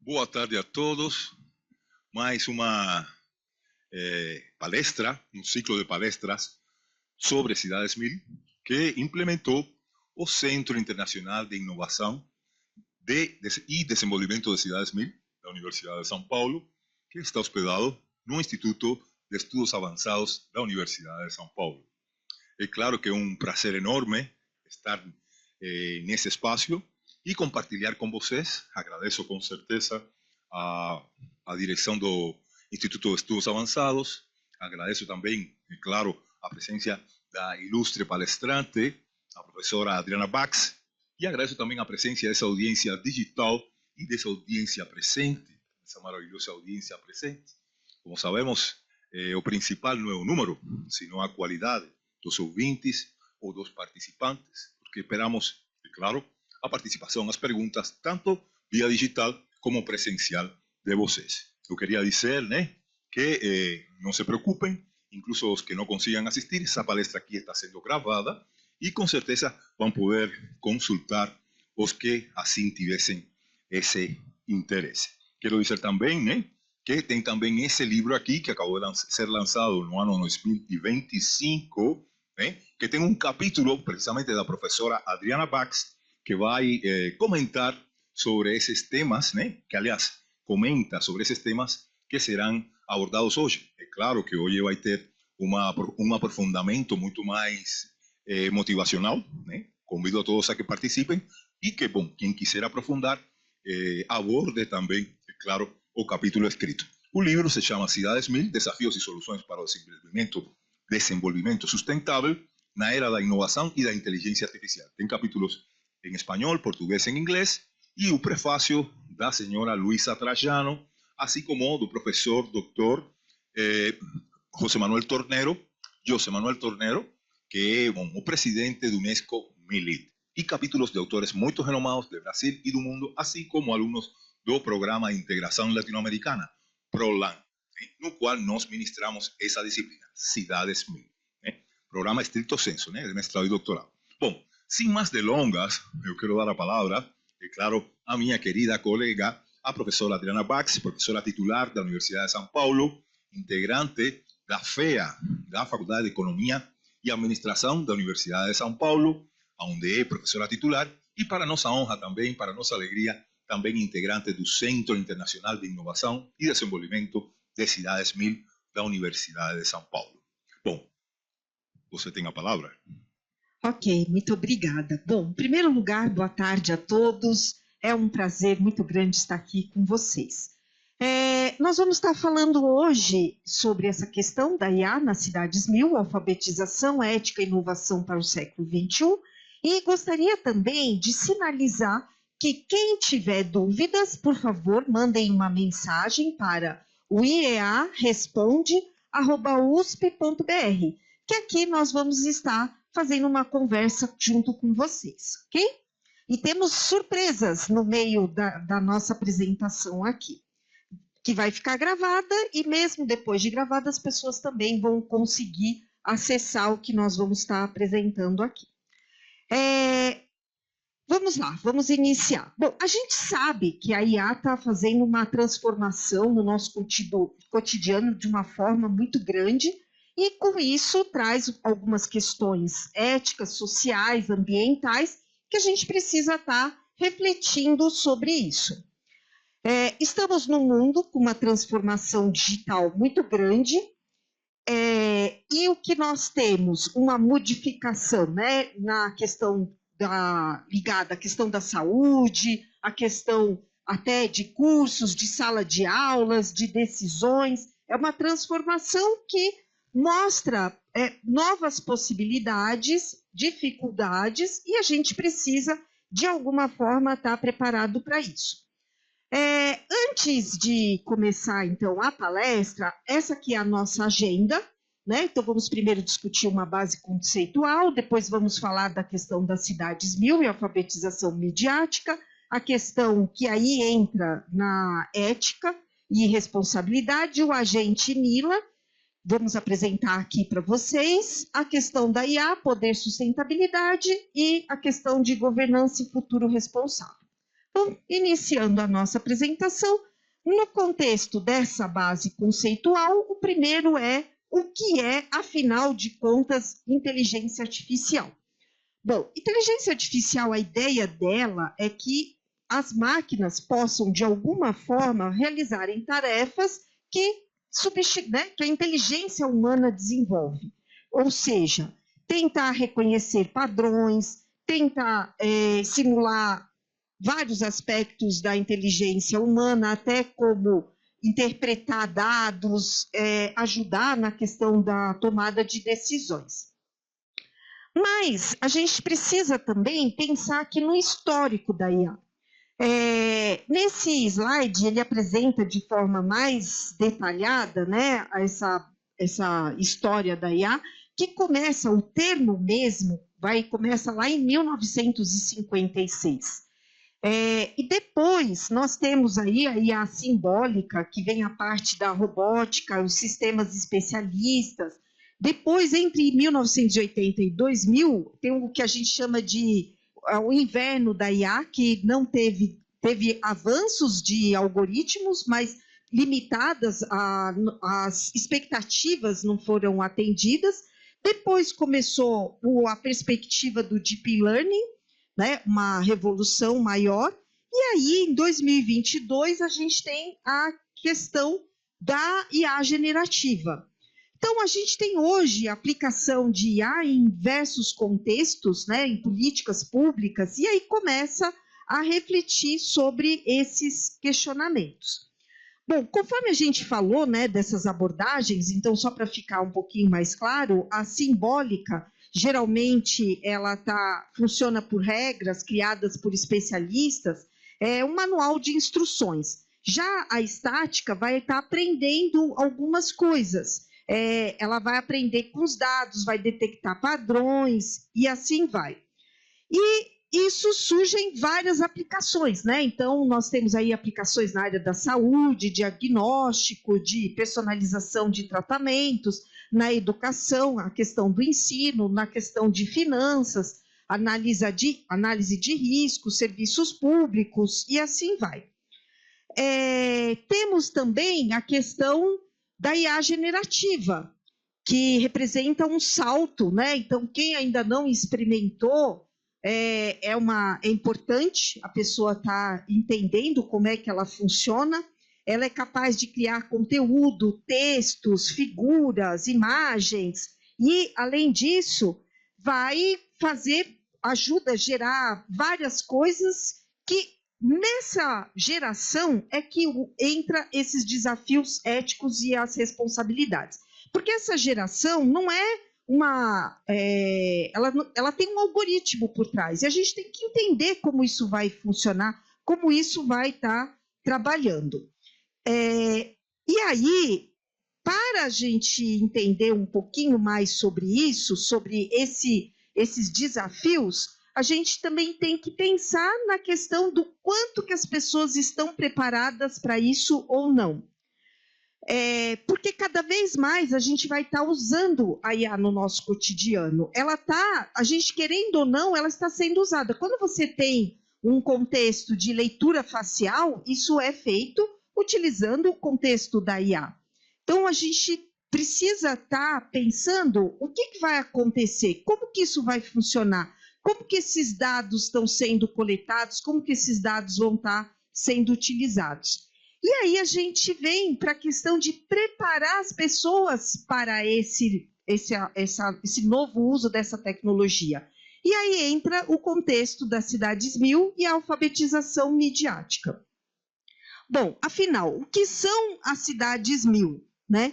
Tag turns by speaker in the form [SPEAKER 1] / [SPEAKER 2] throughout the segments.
[SPEAKER 1] Boa tarde a todos. Mais uma palestra, um ciclo de palestras sobre Cidades 1000 que implementou o Centro Internacional de Inovação e Desenvolvimento de Cidades 1000 da Universidade de São Paulo, que está hospedado no Instituto de Estudos Avançados da Universidade de São Paulo. É claro que é um prazer enorme estar nesse espaço e compartilhar com vocês. Agradeço com certeza a direção do Instituto de Estudos Avançados. Agradeço também, é claro, a presença da ilustre palestrante, a professora Adriana Bax, e agradeço também a presença dessa audiência digital e dessa audiência presente, essa maravilhosa audiência presente. Como sabemos, o principal não é o número, sino a qualidade dos ouvintes ou dos participantes, porque esperamos, é claro, a participação, as perguntas, tanto via digital como presencial de vocês. Eu queria dizer, que não se preocupem, incluso os que não consigam assistir, essa palestra aqui está sendo gravada e com certeza vão poder consultar os que assim tivessem esse interesse. Quero dizer também, que tem também esse livro aqui, que acabou de ser lançado no ano 2025, que tem um capítulo precisamente da professora Adriana Bax, que vai comentar sobre esses temas, que aliás comenta sobre esses temas que serão abordados hoje. É claro que hoje vai ter um aprofundamento muito mais motivacional, Convido a todos a que participem e que, bom, quem quiser aprofundar, aborde também, é claro, o capítulo escrito. O livro se chama Cidades 1000, Desafios e Soluções para o Desenvolvimento Sustentável na Era da Inovação e da Inteligência Artificial. Tem capítulos em espanhol, português e inglês, e o prefácio da senhora Luisa Trajano, assim como do professor Dr. José Manuel Tornero, que é o presidente do UNESCO MILIT, e capítulos de autores muito renomados do Brasil e do mundo, assim como alunos do Programa de Integração Latino-Americana, PROLAN, no qual nós ministramos essa disciplina, Cidades 1000. Programa estricto sensu, de mestrado e doutorado. Bom, sem mais delongas, eu quero dar a palavra, é claro, a minha querida colega, a professora Adriana Bax, professora titular da Universidade de São Paulo, integrante da FEA, da Faculdade de Economia e Administração da Universidade de São Paulo, onde é professora titular, e para nossa honra também, para nossa alegria, também integrante do Centro Internacional de Inovação e Desenvolvimento de Cidades 1000 da Universidade de São Paulo. Bom, você tem a palavra.
[SPEAKER 2] Ok, muito obrigada. Bom, em primeiro lugar, boa tarde a todos. É um prazer muito grande estar aqui com vocês. Nós vamos estar falando hoje sobre essa questão da IA nas Cidades 1000, alfabetização, ética e inovação para o século XXI, e gostaria também de sinalizar que quem tiver dúvidas, por favor, mandem uma mensagem para o iearesponde@usp.br, que aqui nós vamos estar fazendo uma conversa junto com vocês, ok? E temos surpresas no meio da nossa apresentação aqui, que vai ficar gravada e mesmo depois de gravada as pessoas também vão conseguir acessar o que nós vamos estar apresentando aqui. Vamos lá, vamos iniciar. Bom, a gente sabe que a IA está fazendo uma transformação no nosso cotidiano de uma forma muito grande e, com isso, traz algumas questões éticas, sociais, ambientais, que a gente precisa estar refletindo sobre isso. Estamos num mundo com uma transformação digital muito grande, e o que nós temos? Uma modificação, na questão ligada à questão da saúde, a questão até de cursos, de sala de aulas, de decisões. É uma transformação que mostra novas possibilidades, dificuldades, e a gente precisa, de alguma forma, estar preparado para isso. Antes de começar, então, a palestra, essa aqui é a nossa agenda, Então, vamos primeiro discutir uma base conceitual, depois vamos falar da questão das Cidades 1000 e alfabetização midiática, a questão que aí entra na ética e responsabilidade, o agente NILA. Vamos apresentar aqui para vocês a questão da IA, poder, sustentabilidade, e a questão de governança e futuro responsável. Então, iniciando a nossa apresentação, no contexto dessa base conceitual, o primeiro é o que é, afinal de contas, inteligência artificial. Bom, inteligência artificial, a ideia dela é que as máquinas possam, de alguma forma, realizarem tarefas que a inteligência humana desenvolve. Ou seja, tentar reconhecer padrões, tentar simular vários aspectos da inteligência humana, até como interpretar dados, ajudar na questão da tomada de decisões. Mas a gente precisa também pensar aqui no histórico da IA. Nesse slide, ele apresenta de forma mais detalhada, né, essa história da IA, que começa, o termo mesmo, começa lá em 1956. E depois nós temos aí a IA simbólica, que vem a parte da robótica, os sistemas especialistas. Depois, entre 1980 e 2000, tem o que a gente chama de o inverno da IA, que não teve avanços de algoritmos, mas limitadas, as expectativas não foram atendidas. Depois começou a perspectiva do Deep Learning, né, uma revolução maior, e aí em 2022 a gente tem a questão da IA generativa. Então, a gente tem hoje a aplicação de IA em diversos contextos, né, em políticas públicas, e aí começa a refletir sobre esses questionamentos. Bom, conforme a gente falou, né, dessas abordagens, então, só para ficar um pouquinho mais claro, a simbólica, geralmente, ela funciona por regras criadas por especialistas, é um manual de instruções. Já a estática vai estar aprendendo algumas coisas. Ela vai aprender com os dados, vai detectar padrões e assim vai. E isso surgem várias aplicações, né? Então, nós temos aí aplicações na área da saúde, diagnóstico, de personalização de tratamentos, na educação, a questão do ensino, na questão de finanças, análise de riscos, serviços públicos e assim vai. Temos também a questão da IA generativa, que representa um salto, né? Então, quem ainda não experimentou, é importante a pessoa estar entendendo como é que ela funciona. Ela é capaz de criar conteúdo, textos, figuras, imagens, e, além disso, ajuda a gerar várias coisas que, nessa geração, é que entra esses desafios éticos e as responsabilidades. Porque essa geração não é ela tem um algoritmo por trás, e a gente tem que entender como isso vai funcionar, como isso vai estar trabalhando. E aí, para a gente entender um pouquinho mais sobre isso, sobre esses desafios, a gente também tem que pensar na questão do quanto que as pessoas estão preparadas para isso ou não. Porque cada vez mais a gente vai estar usando a IA no nosso cotidiano. A gente querendo ou não, ela está sendo usada. Quando você tem um contexto de leitura facial, isso é feito utilizando o contexto da IA. Então, a gente precisa estar pensando o que vai acontecer, como que isso vai funcionar, como que esses dados estão sendo coletados, como que esses dados vão estar sendo utilizados. E aí a gente vem para a questão de preparar as pessoas para esse novo uso dessa tecnologia. E aí entra o contexto das cidades 1000 e a alfabetização midiática. Bom, afinal, o que são as cidades 1000, né?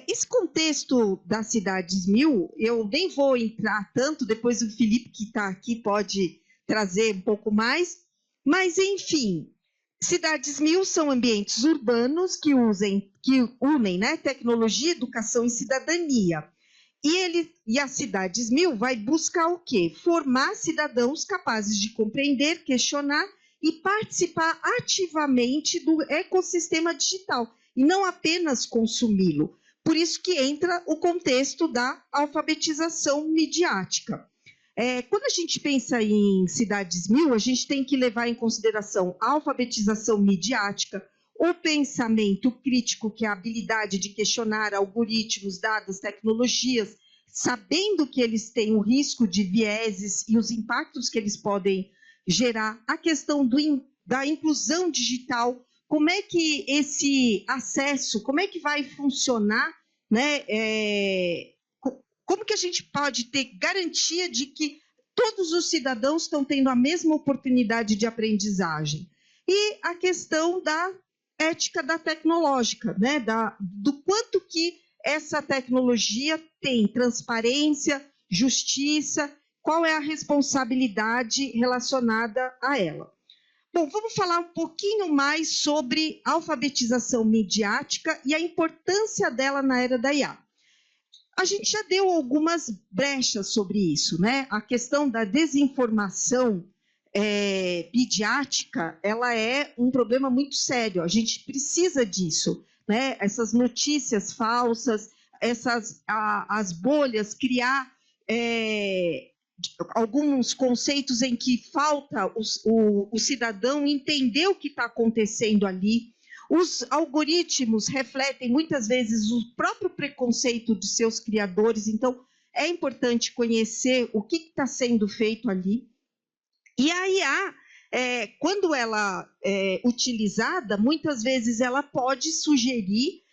[SPEAKER 2] Esse contexto das cidades 1000, eu nem vou entrar tanto, depois o Felipe, que está aqui, pode trazer um pouco mais, mas, enfim, cidades 1000 são ambientes urbanos que unem, né, tecnologia, educação e cidadania. E as cidades 1000 vai buscar o quê? Formar cidadãos capazes de compreender, questionar e participar ativamente do ecossistema digital, e não apenas consumi-lo. Por isso que entra o contexto da alfabetização midiática. Quando a gente pensa em cidades 1000, a gente tem que levar em consideração a alfabetização midiática, o pensamento crítico, que é a habilidade de questionar algoritmos, dados, tecnologias, sabendo que eles têm o risco de vieses e os impactos que eles podem gerar, a questão da inclusão digital, como é que esse acesso, como é que vai funcionar, né? Como que a gente pode ter garantia de que todos os cidadãos estão tendo a mesma oportunidade de aprendizagem? E a questão da ética da tecnológica, né? Do quanto que essa tecnologia tem transparência, justiça, qual é a responsabilidade relacionada a ela. Bom, vamos falar um pouquinho mais sobre alfabetização midiática e a importância dela na era da IA. A gente já deu algumas brechas sobre isso, né? A questão da desinformação midiática, ela é um problema muito sério. A gente precisa disso, né? Essas notícias falsas, as bolhas, criar alguns conceitos em que falta o cidadão entender o que está acontecendo ali. Os algoritmos refletem muitas vezes o próprio preconceito de seus criadores, então é importante conhecer o que está sendo feito ali. E a IA, quando ela é utilizada, muitas vezes ela pode sugerir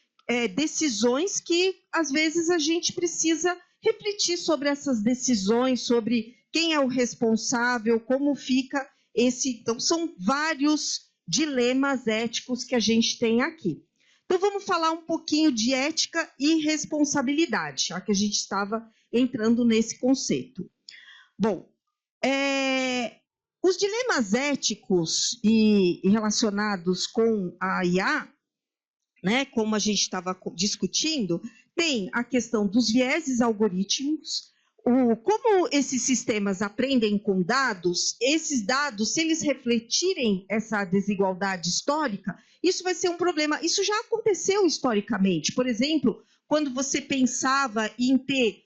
[SPEAKER 2] decisões que às vezes a gente precisa refletir sobre essas decisões, sobre quem é o responsável, como fica esse... Então, são vários dilemas éticos que a gente tem aqui. Então, vamos falar um pouquinho de ética e responsabilidade, já que a gente estava entrando nesse conceito. Bom, os dilemas éticos e relacionados com a IA, né, como a gente estava discutindo, tem a questão dos vieses algorítmicos, como esses sistemas aprendem com dados, esses dados, se eles refletirem essa desigualdade histórica, isso vai ser um problema. Isso já aconteceu historicamente. Por exemplo, quando você pensava em ter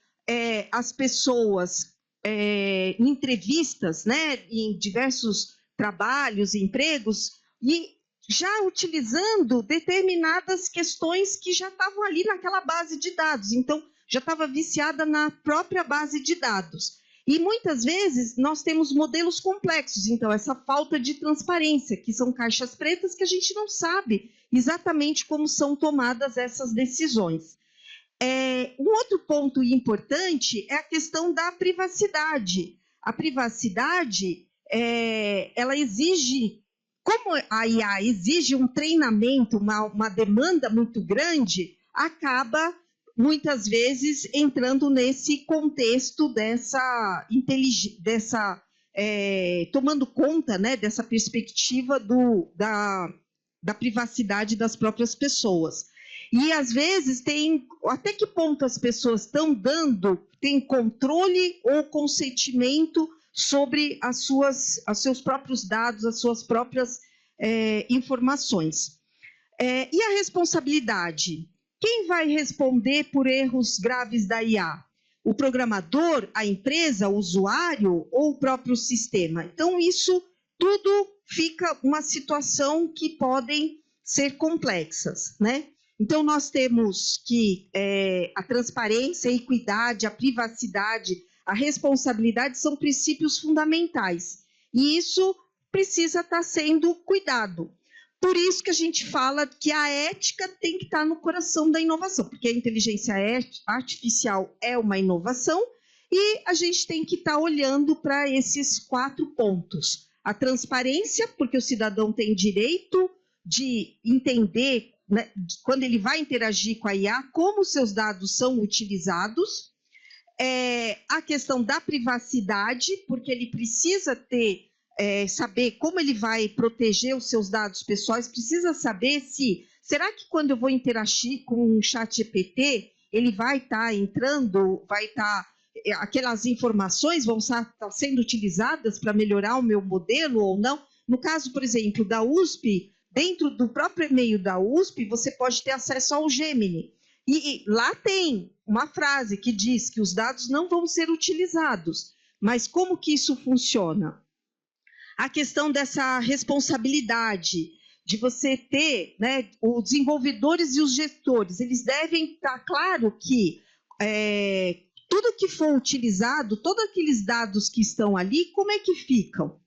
[SPEAKER 2] as pessoas em entrevistas, né, em diversos trabalhos, empregos, e já utilizando determinadas questões que já estavam ali naquela base de dados. Então, já estava viciada na própria base de dados. E muitas vezes nós temos modelos complexos, então essa falta de transparência, que são caixas pretas que a gente não sabe exatamente como são tomadas essas decisões. Um outro ponto importante é a questão da privacidade. A privacidade, ela exige, como a IA exige um treinamento, uma demanda muito grande, acaba muitas vezes entrando nesse contexto tomando conta, né, dessa perspectiva da privacidade das próprias pessoas. E às vezes até que ponto as pessoas têm controle ou consentimento sobre os seus próprios dados, as suas próprias informações. E a responsabilidade? Quem vai responder por erros graves da IA? O programador, a empresa, o usuário ou o próprio sistema? Então, isso tudo fica uma situação que podem ser complexas, né? Então, nós temos que a transparência, a equidade, a privacidade, a responsabilidade são princípios fundamentais. E isso precisa estar sendo cuidado. Por isso que a gente fala que a ética tem que estar no coração da inovação, porque a inteligência artificial é uma inovação e a gente tem que estar olhando para esses 4 pontos. A transparência, porque o cidadão tem direito de entender, né, quando ele vai interagir com a IA, como seus dados são utilizados. A questão da privacidade, porque ele precisa saber como ele vai proteger os seus dados pessoais, precisa saber será que quando eu vou interagir com um chat GPT, ele vai estar entrando, aquelas informações vão estar sendo utilizadas para melhorar o meu modelo ou não? No caso, por exemplo, da USP, dentro do próprio e-mail da USP, você pode ter acesso ao Gemini. E lá tem uma frase que diz que os dados não vão ser utilizados. Mas como que isso funciona? A questão dessa responsabilidade de você ter, né, os desenvolvedores e os gestores, eles devem estar claro que tudo que for utilizado, todos aqueles dados que estão ali, como é que ficam?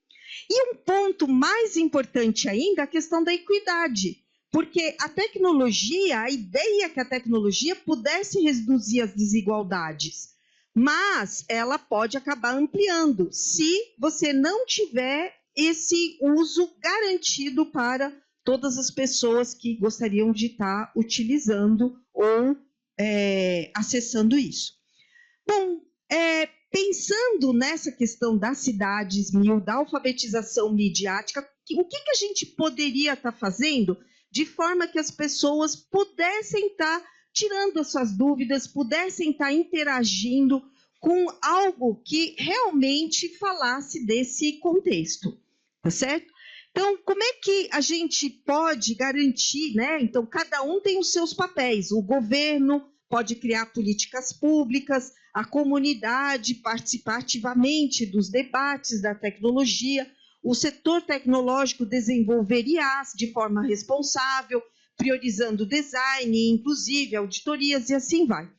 [SPEAKER 2] E um ponto mais importante ainda, a questão da equidade, porque a ideia é que a tecnologia pudesse reduzir as desigualdades, mas ela pode acabar ampliando, se você não tiver esse uso garantido para todas as pessoas que gostariam de estar utilizando ou acessando isso. Bom, pensando nessa questão das cidades 1000, da alfabetização midiática, o que a gente poderia estar fazendo de forma que as pessoas pudessem estar tirando as suas dúvidas, pudessem estar interagindo com algo que realmente falasse desse contexto, tá certo? Então, como é que a gente pode garantir, né? Então, cada um tem os seus papéis. O governo pode criar políticas públicas, a comunidade participar ativamente dos debates da tecnologia, o setor tecnológico desenvolver IAs de forma responsável, priorizando design, inclusive auditorias e assim vai.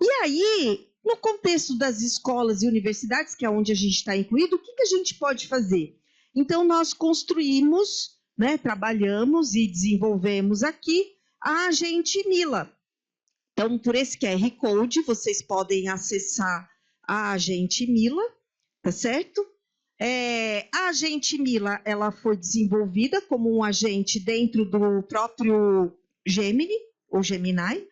[SPEAKER 2] E aí, no contexto das escolas e universidades, que é onde a gente está incluído, o que a gente pode fazer? Então, nós construímos, né, trabalhamos e desenvolvemos aqui a Agente Mila. Então, por esse QR Code, vocês podem acessar a Agente Mila, tá certo? A Agente Mila, ela foi desenvolvida como um agente dentro do próprio Gemini, ou Gemini.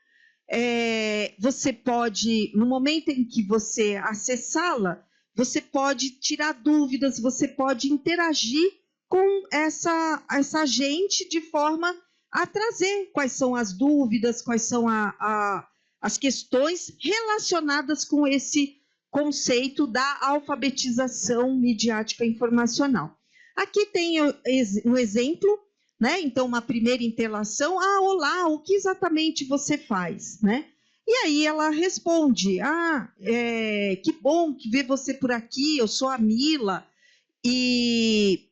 [SPEAKER 2] Você pode, no momento em que você acessá-la, você pode tirar dúvidas, você pode interagir com essa agente de forma a trazer quais são as dúvidas, quais são as questões relacionadas com esse conceito da alfabetização midiática informacional. Aqui tem um exemplo, né? Então, uma primeira interação, olá, o que exatamente você faz, né? E aí ela responde, que bom que ver você por aqui, eu sou a Mila, e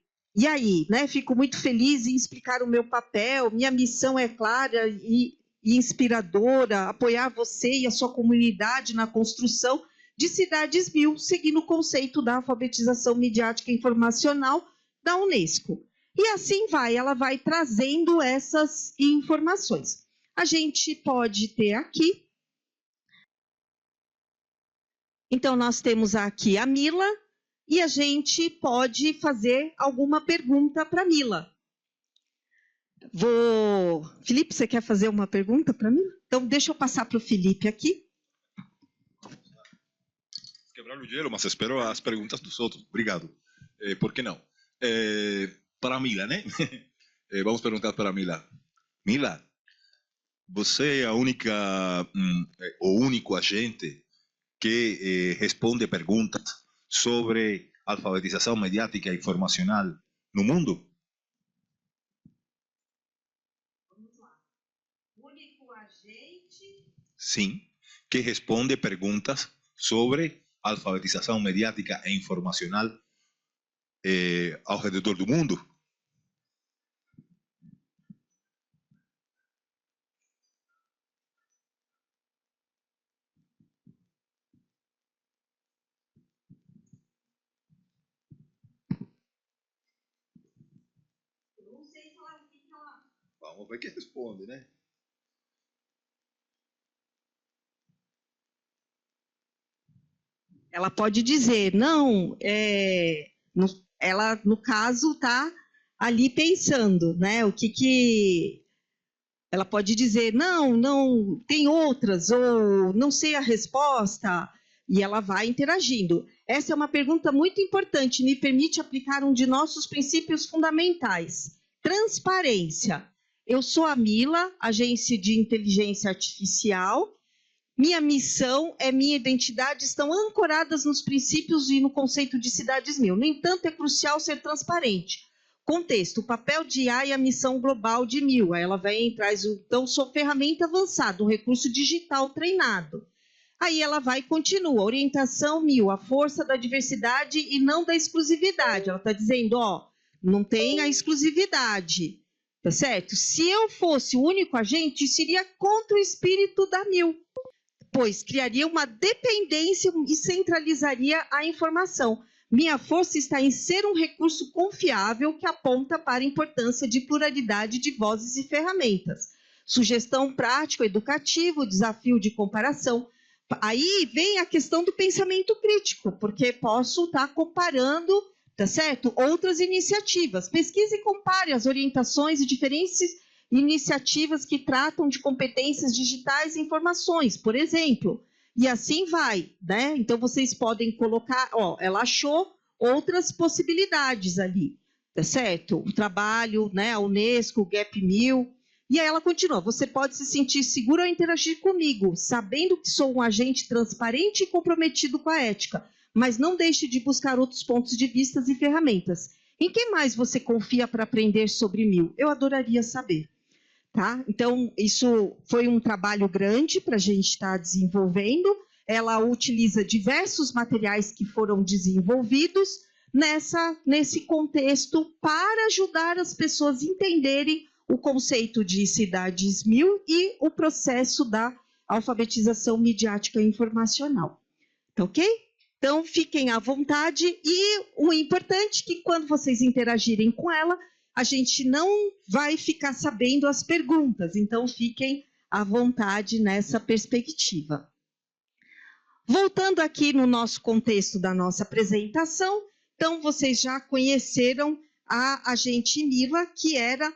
[SPEAKER 2] aí, né, fico muito feliz em explicar o meu papel, minha missão é clara e inspiradora, apoiar você e a sua comunidade na construção de cidades 1000, seguindo o conceito da alfabetização midiática informacional da Unesco. E assim vai, ela vai trazendo essas informações. A gente pode ter aqui. Então, nós temos aqui a Mila e a gente pode fazer alguma pergunta para a Mila. Felipe, você quer fazer uma pergunta para mim? Então, deixa eu passar para o Felipe aqui.
[SPEAKER 1] Quebrar o gelo, mas espero as perguntas dos outros. Obrigado. Por que não? Para a Mila, né? Vamos perguntar para a Mila. Mila, você é a única, o único agente que responde perguntas sobre alfabetização mediática e informacional no mundo?
[SPEAKER 2] Vamos lá. O único agente...
[SPEAKER 1] Sim, que responde perguntas sobre alfabetização mediática e informacional ao redor do mundo. Vamos ver quem responde, né?
[SPEAKER 2] Ela pode dizer, não, ela, no caso, está ali pensando, né? O que ela pode dizer, não, tem outras, ou não sei a resposta, e ela vai interagindo. Essa é uma pergunta muito importante, me permite aplicar um de nossos princípios fundamentais, transparência. Eu sou a Mila, agência de inteligência artificial. Minha missão e minha identidade estão ancoradas nos princípios e no conceito de cidades 1000. No entanto, é crucial ser transparente. Contexto, o papel de IA e a missão global de 1000. Ela vem e traz, então, sua ferramenta avançada, um recurso digital treinado. Aí ela vai e continua, orientação 1000, a força da diversidade e não da exclusividade. Ela está dizendo, ó, não tem a exclusividade, tá certo? Se eu fosse o único agente, seria contra o espírito da 1000, pois criaria uma dependência e centralizaria a informação. Minha força está em ser um recurso confiável que aponta para a importância de pluralidade de vozes e ferramentas. Sugestão prática, educativa, desafio de comparação. Aí vem a questão do pensamento crítico, porque posso estar comparando, tá certo? Outras iniciativas. Pesquise e compare as orientações e diferentes iniciativas que tratam de competências digitais e informações, por exemplo. E assim vai, né? Então, vocês podem colocar, ó, ela achou outras possibilidades ali, tá certo? O trabalho, né? A Unesco, o Gap 1000. E aí ela continua, você pode se sentir seguro ao interagir comigo, sabendo que sou um agente transparente e comprometido com a ética, mas não deixe de buscar outros pontos de vista e ferramentas. Em quem mais você confia para aprender sobre 1000? Eu adoraria saber. Tá? Então, isso foi um trabalho grande para a gente estar desenvolvendo. Ela utiliza diversos materiais que foram desenvolvidos nesse contexto para ajudar as pessoas a entenderem o conceito de cidades 1000 e o processo da alfabetização midiática e informacional. Tá ok? Então, fiquem à vontade e o importante é que quando vocês interagirem com ela, a gente não vai ficar sabendo as perguntas, então fiquem à vontade nessa perspectiva. Voltando aqui no nosso contexto da nossa apresentação, então vocês já conheceram a agente Mila, que era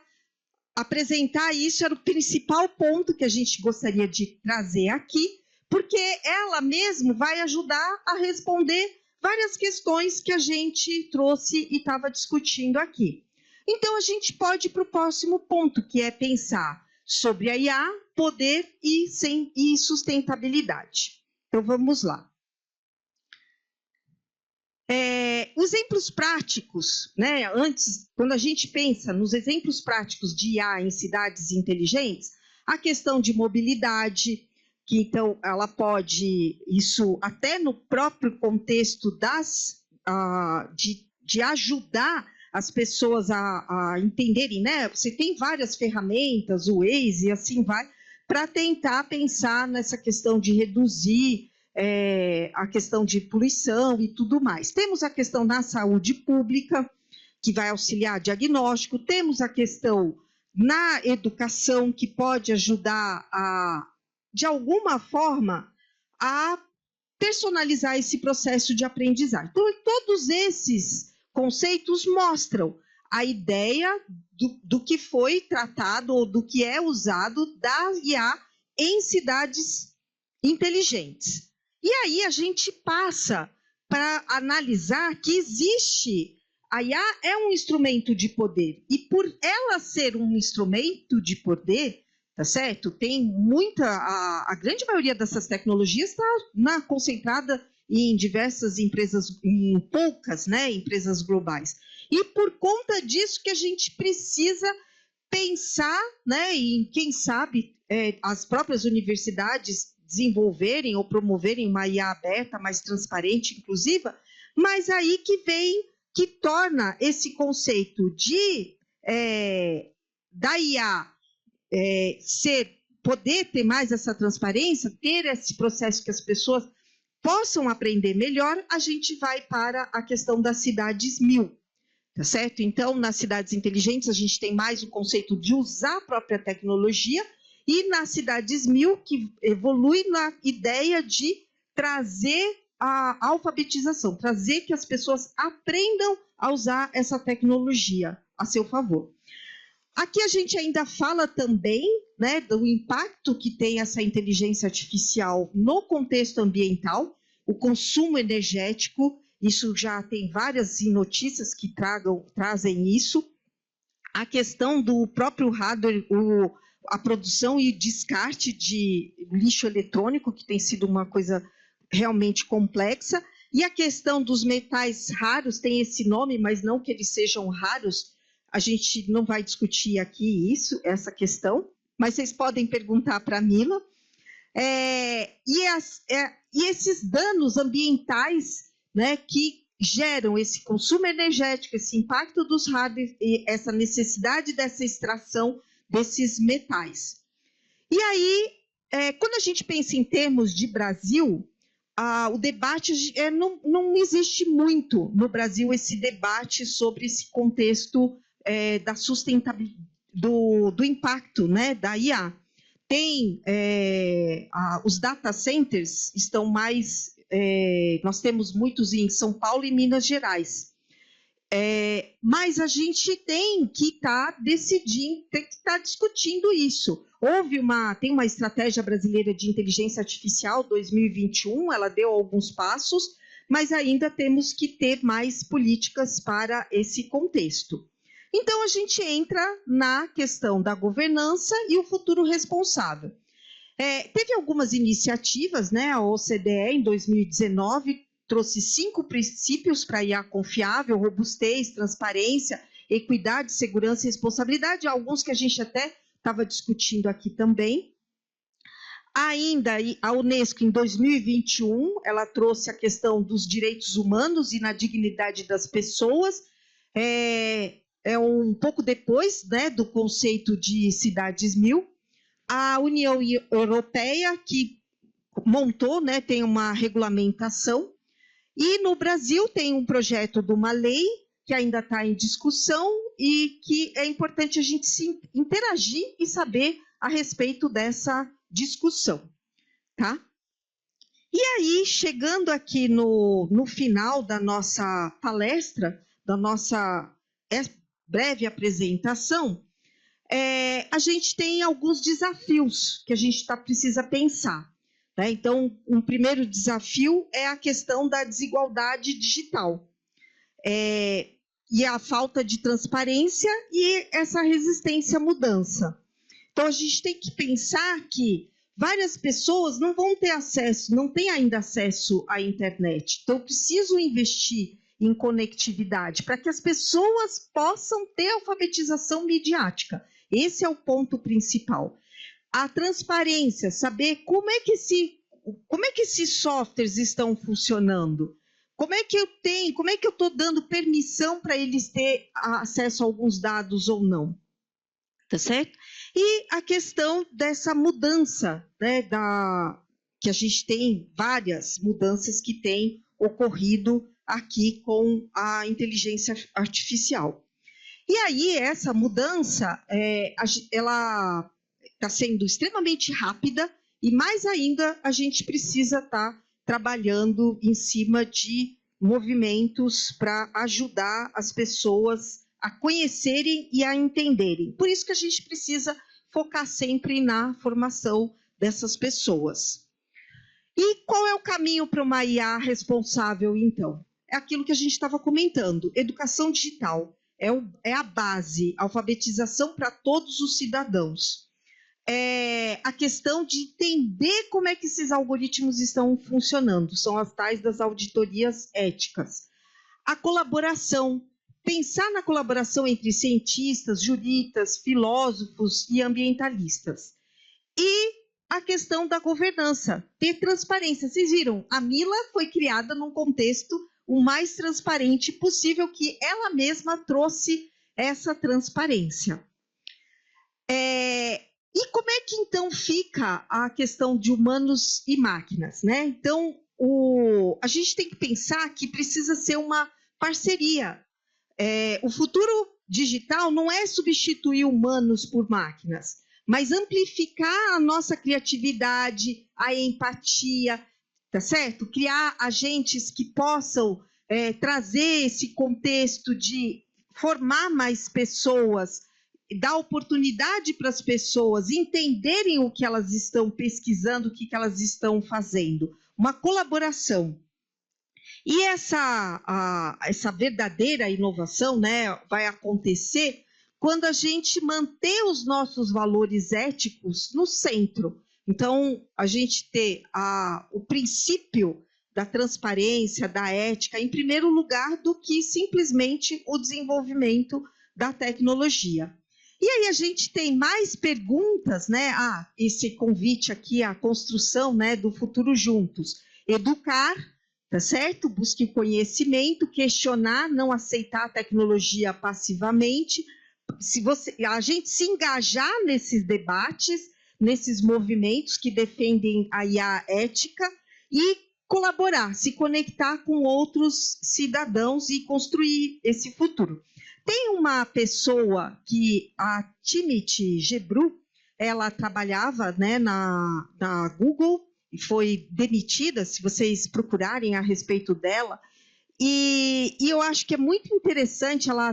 [SPEAKER 2] apresentar isso, era o principal ponto que a gente gostaria de trazer aqui, porque ela mesmo vai ajudar a responder várias questões que a gente trouxe e estava discutindo aqui. Então, a gente pode ir para o próximo ponto, que é pensar sobre a IA, poder e sustentabilidade. Então, vamos lá. Exemplos práticos, né? Antes, quando a gente pensa nos exemplos práticos de IA em cidades inteligentes, a questão de mobilidade, que então ela pode, isso até no próprio contexto de ajudar as pessoas a entenderem, né? Você tem várias ferramentas, o Waze e assim vai, para tentar pensar nessa questão de reduzir a questão de poluição e tudo mais. Temos a questão da saúde pública, que vai auxiliar diagnóstico, temos a questão na educação, que pode ajudar de alguma forma, a personalizar esse processo de aprendizagem. Então, todos esses conceitos mostram a ideia do que foi tratado ou do que é usado da IA em cidades inteligentes. E aí a gente passa para analisar que existe, a IA é um instrumento de poder, e por ela ser um instrumento de poder, tá certo? Tem muita, a grande maioria dessas tecnologias está concentrada em diversas empresas, em poucas, né, empresas globais. E por conta disso que a gente precisa pensar, né, em quem sabe as próprias universidades desenvolverem ou promoverem uma IA aberta, mais transparente, inclusiva, mas aí que torna esse conceito da IA poder ter mais essa transparência, ter esse processo que as pessoas possam aprender melhor, a gente vai para a questão das cidades 1000, tá certo? Então, nas cidades inteligentes, a gente tem mais o conceito de usar a própria tecnologia, e nas cidades 1000, que evolui na ideia de trazer a alfabetização, trazer que as pessoas aprendam a usar essa tecnologia a seu favor. Aqui a gente ainda fala também, né, do impacto que tem essa inteligência artificial no contexto ambiental, o consumo energético, isso já tem várias notícias que trazem isso, a questão do próprio hardware, a produção e descarte de lixo eletrônico, que tem sido uma coisa realmente complexa, e a questão dos metais raros, tem esse nome, mas não que eles sejam raros, a gente não vai discutir aqui essa questão, mas vocês podem perguntar para a Mila. E esses danos ambientais, né, que geram esse consumo energético, esse impacto dos hardwares e essa necessidade dessa extração desses metais. E aí, quando a gente pensa em termos de Brasil, o debate não existe muito no Brasil esse debate sobre esse contexto da sustentabilidade, do impacto, né, da IA. Tem os data centers estão mais, nós temos muitos em São Paulo e Minas Gerais. Mas a gente tem que estar decidindo, tem que estar discutindo isso. Tem uma estratégia brasileira de inteligência artificial 2021, ela deu alguns passos, mas ainda temos que ter mais políticas para esse contexto. Então, a gente entra na questão da governança e o futuro responsável. Teve algumas iniciativas, né? A OCDE, em 2019, trouxe 5 princípios para IA confiável: robustez, transparência, equidade, segurança e responsabilidade, alguns que a gente até estava discutindo aqui também. Ainda a Unesco, em 2021, ela trouxe a questão dos direitos humanos e na dignidade das pessoas, um pouco depois, né, do conceito de cidades 1000. A União Europeia, que montou, né, tem uma regulamentação. E no Brasil tem um projeto de uma lei que ainda está em discussão e que é importante a gente se interagir e saber a respeito dessa discussão, tá? E aí, chegando aqui no final da nossa palestra, da nossa breve apresentação, a gente tem alguns desafios que a gente precisa pensar. Então, um primeiro desafio é a questão da desigualdade digital, e a falta de transparência e essa resistência à mudança. Então, a gente tem que pensar que várias pessoas não vão ter acesso, não têm ainda acesso à internet. Então, eu preciso investir em conectividade para que as pessoas possam ter alfabetização midiática. Esse é o ponto principal. A transparência, saber como é que esses softwares estão funcionando, como é que eu estou dando permissão para eles ter acesso a alguns dados ou não, tá certo? E a questão dessa mudança, né, que a gente tem várias mudanças que têm ocorrido aqui com a inteligência artificial. E aí, essa mudança, ela está sendo extremamente rápida e, mais ainda, a gente precisa estar trabalhando em cima de movimentos para ajudar as pessoas a conhecerem e a entenderem. Por isso que a gente precisa focar sempre na formação dessas pessoas. E qual é o caminho para uma IA responsável, então? É aquilo que a gente estava comentando: educação digital. É a base, alfabetização para todos os cidadãos. A questão de entender como é que esses algoritmos estão funcionando, são as tais das auditorias éticas. A colaboração, pensar na colaboração entre cientistas, juristas, filósofos e ambientalistas. E a questão da governança, ter transparência. Vocês viram, a Mila foi criada num contexto o mais transparente possível, que ela mesma trouxe essa transparência. E como é que, então, fica a questão de humanos e máquinas, né? Então, a gente tem que pensar que precisa ser uma parceria. O futuro digital não é substituir humanos por máquinas, mas amplificar a nossa criatividade, a empatia, tá certo? Criar agentes que possam trazer esse contexto de formar mais pessoas, dar oportunidade para as pessoas entenderem o que elas estão pesquisando, o que elas estão fazendo. Uma colaboração. E essa verdadeira inovação, né, vai acontecer quando a gente manter os nossos valores éticos no centro. Então, a gente ter o princípio da transparência, da ética, em primeiro lugar, do que simplesmente o desenvolvimento da tecnologia. E aí a gente tem mais perguntas, né? Esse convite aqui à construção, né, do futuro juntos. Educar, tá certo? Busque o conhecimento, questionar, não aceitar a tecnologia passivamente. A gente se engajar nesses debates, nesses movimentos que defendem a IA ética e colaborar, se conectar com outros cidadãos e construir esse futuro. Tem uma pessoa que, a Timothy Gebru, ela trabalhava, né, na Google e foi demitida, se vocês procurarem a respeito dela, e eu acho que é muito interessante, ela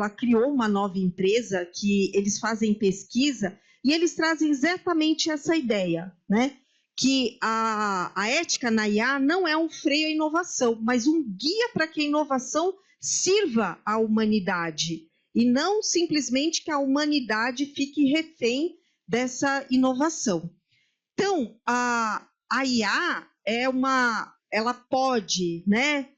[SPEAKER 2] criou uma nova empresa que eles fazem pesquisa e eles trazem exatamente essa ideia, né? Que a ética na IA não é um freio à inovação, mas um guia para que a inovação sirva à humanidade e não simplesmente que a humanidade fique refém dessa inovação. Então, a IA ela pode, né?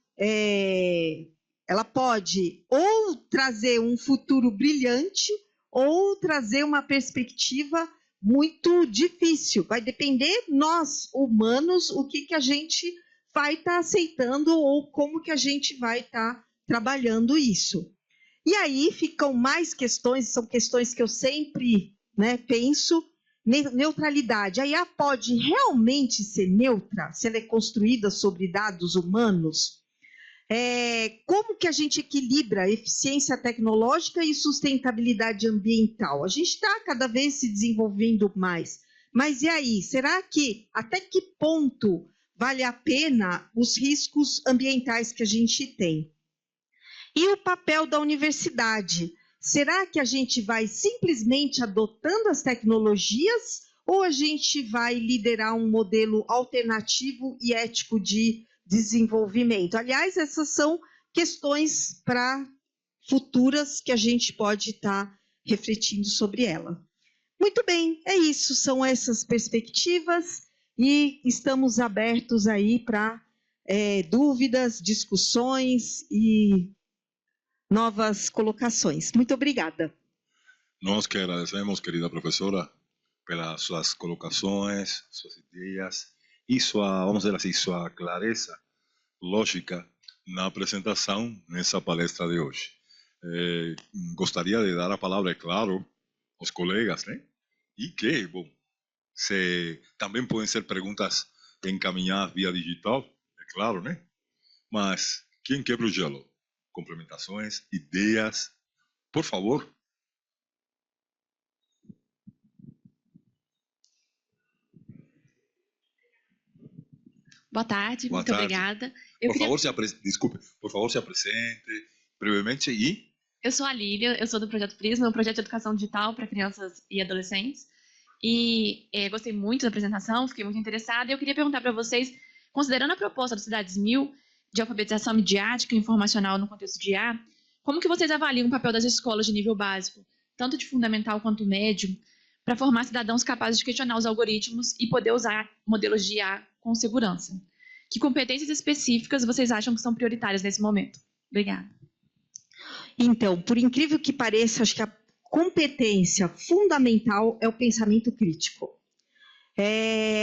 [SPEAKER 2] Ela pode ou trazer um futuro brilhante ou trazer uma perspectiva muito difícil. Vai depender nós, humanos, o que a gente vai estar aceitando ou como que a gente vai estar trabalhando isso. E aí ficam mais questões, são questões que eu sempre, né, penso. Neutralidade. A IA pode realmente ser neutra se ela é construída sobre dados humanos? Como que a gente equilibra eficiência tecnológica e sustentabilidade ambiental? A gente está cada vez se desenvolvendo mais. Mas e aí? Será que até que ponto vale a pena os riscos ambientais que a gente tem? E o papel da universidade? Será que a gente vai simplesmente adotando as tecnologias ou a gente vai liderar um modelo alternativo e ético de desenvolvimento? Aliás, essas são questões para futuras que a gente pode estar refletindo sobre ela. Muito bem, é isso, são essas perspectivas e estamos abertos aí para dúvidas, discussões e novas colocações. Muito obrigada.
[SPEAKER 1] Nós que agradecemos, querida professora, pelas suas colocações, suas ideias e vamos dizer assim, sua clareza lógica na apresentação nessa palestra de hoje. Gostaria de dar a palavra, é claro, aos colegas, né? E que, bom, também podem ser perguntas encaminhadas via digital, é claro, né? Mas quem quebra o gelo? Complementações, ideias, por favor.
[SPEAKER 3] Boa tarde,
[SPEAKER 1] Boa
[SPEAKER 3] muito
[SPEAKER 1] tarde.
[SPEAKER 3] obrigada.
[SPEAKER 1] Desculpe, por favor, se apresente brevemente e...
[SPEAKER 3] Eu sou a Lília, eu sou do Projeto Prisma, um projeto de educação digital para crianças e adolescentes. E gostei muito da apresentação, fiquei muito interessada. E eu queria perguntar para vocês, considerando a proposta do Cidades 1000 de alfabetização midiática e informacional no contexto de IA, como que vocês avaliam o papel das escolas de nível básico, tanto de fundamental quanto médio, para formar cidadãos capazes de questionar os algoritmos e poder usar modelos de IA com segurança? Que competências específicas vocês acham que são prioritárias nesse momento? Obrigada.
[SPEAKER 2] Então, por incrível que pareça, acho que a competência fundamental é o pensamento crítico.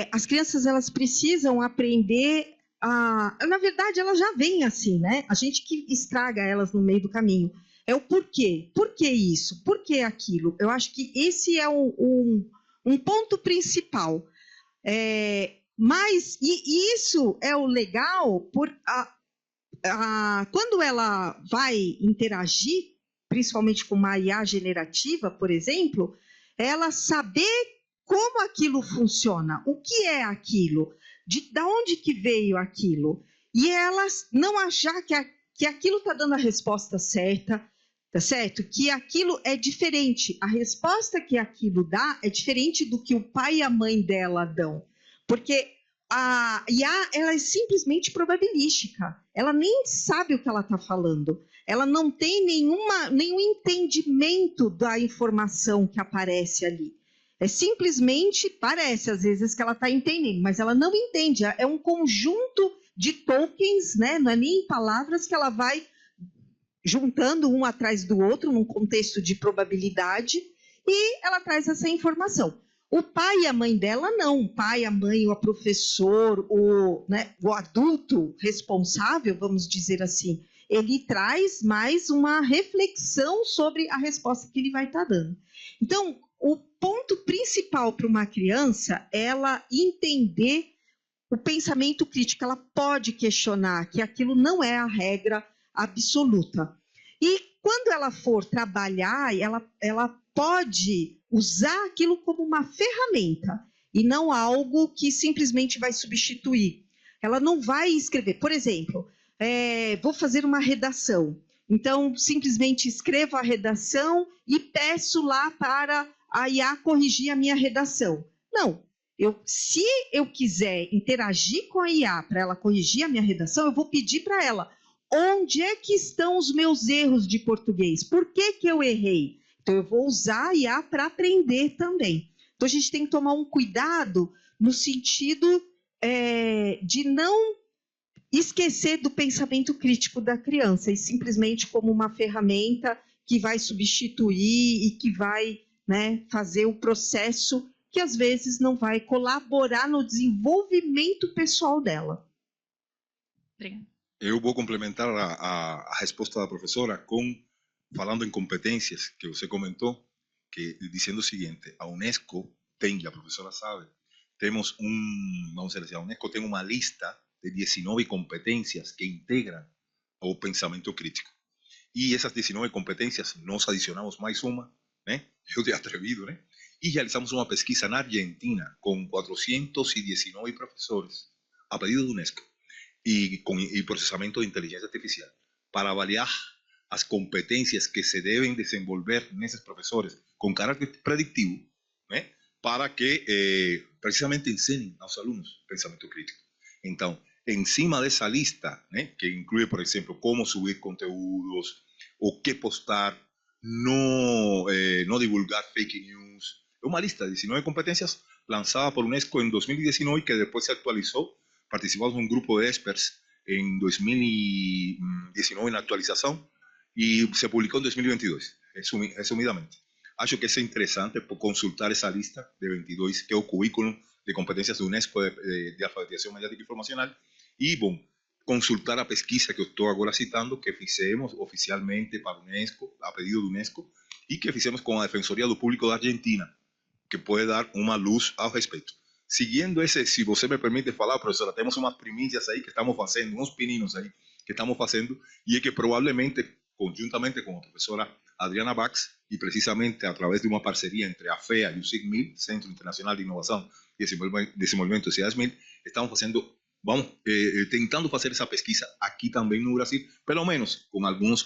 [SPEAKER 2] As crianças, elas precisam aprender na verdade, elas já vêm assim, né? A gente que estraga elas no meio do caminho. É o porquê. Por que isso? Por que aquilo? Eu acho que esse é um ponto principal. Mas isso é o legal, quando ela vai interagir, principalmente com uma IA generativa, por exemplo, ela saber como aquilo funciona, o que é aquilo, de onde que veio aquilo, e ela não achar que aquilo está dando a resposta certa, tá certo? Que aquilo é diferente, a resposta que aquilo dá é diferente do que o pai e a mãe dela dão, porque a IA, ela é simplesmente probabilística, ela nem sabe o que ela está falando, ela não tem nenhum entendimento da informação que aparece ali. Simplesmente parece, às vezes, que ela está entendendo, mas ela não entende. É um conjunto de tokens, né? Não é nem palavras que ela vai juntando um atrás do outro, num contexto de probabilidade, e ela traz essa informação. O pai e a mãe dela não. O pai, a mãe, o professor, o adulto responsável, vamos dizer assim, ele traz mais uma reflexão sobre a resposta que ele vai estar dando. Então, o ponto principal para uma criança é ela entender o pensamento crítico. Ela pode questionar que aquilo não é a regra absoluta. E quando ela for trabalhar, ela pode usar aquilo como uma ferramenta e não algo que simplesmente vai substituir. Ela não vai escrever. Por exemplo, vou fazer uma redação. Então, simplesmente escrevo a redação e peço lá para a IA corrigir a minha redação. Não. Se eu quiser interagir com a IA para ela corrigir a minha redação, eu vou pedir para ela: onde é que estão os meus erros de português? Por que eu errei? Então, eu vou usar a IA para aprender também. Então, a gente tem que tomar um cuidado no sentido de não esquecer do pensamento crítico da criança e simplesmente como uma ferramenta que vai substituir e que vai, fazer o processo que às vezes não vai colaborar no desenvolvimento pessoal dela.
[SPEAKER 3] Obrigada.
[SPEAKER 1] Eu vou complementar a resposta da professora falando em competências, que você comentou, dizendo o seguinte: a Unesco tem, a professora sabe, temos vamos dizer assim, a Unesco tem uma lista de 19 competências que integram o pensamento crítico. E essas 19 competências, nós adicionamos mais uma, eu de atrevido, e realizamos uma pesquisa na Argentina com 419 professores, a pedido da Unesco, e processamento de inteligência artificial, para avaliar as competências que se devem desenvolver nesses professores com caráter predictivo, para que precisamente ensenem aos alunos pensamento crítico. Então, em cima dessa lista, que inclui, por exemplo, como subir conteúdos, o que postar, no divulgar fake news. É uma lista de 19 competências lançada por Unesco em 2019, que depois se atualizou. Participamos de um grupo de experts em 2019 na atualização e se publicou em 2022, resumidamente. Acho que é interessante consultar essa lista de 22, que é o currículo de competências do Unesco de alfabetização mediática e informacional, e, bom, consultar a pesquisa que eu estou agora citando, que fizemos oficialmente para a Unesco, a pedido da Unesco, e que fizemos com a Defensoria do Público da Argentina, que pode dar uma luz ao respeito. Seguindo esse, se você me permite falar, professora, temos umas primícias aí que estamos fazendo, uns pininos aí que estamos fazendo, e é que provavelmente, conjuntamente com a professora Adriana Bax, e precisamente a través de uma parceria entre a FEA e o CICMIL, Centro Internacional de Inovação e Desenvolvimento de Cidades MIL, estamos fazendo, tentando fazer essa pesquisa aqui também no Brasil, pelo menos com alguns,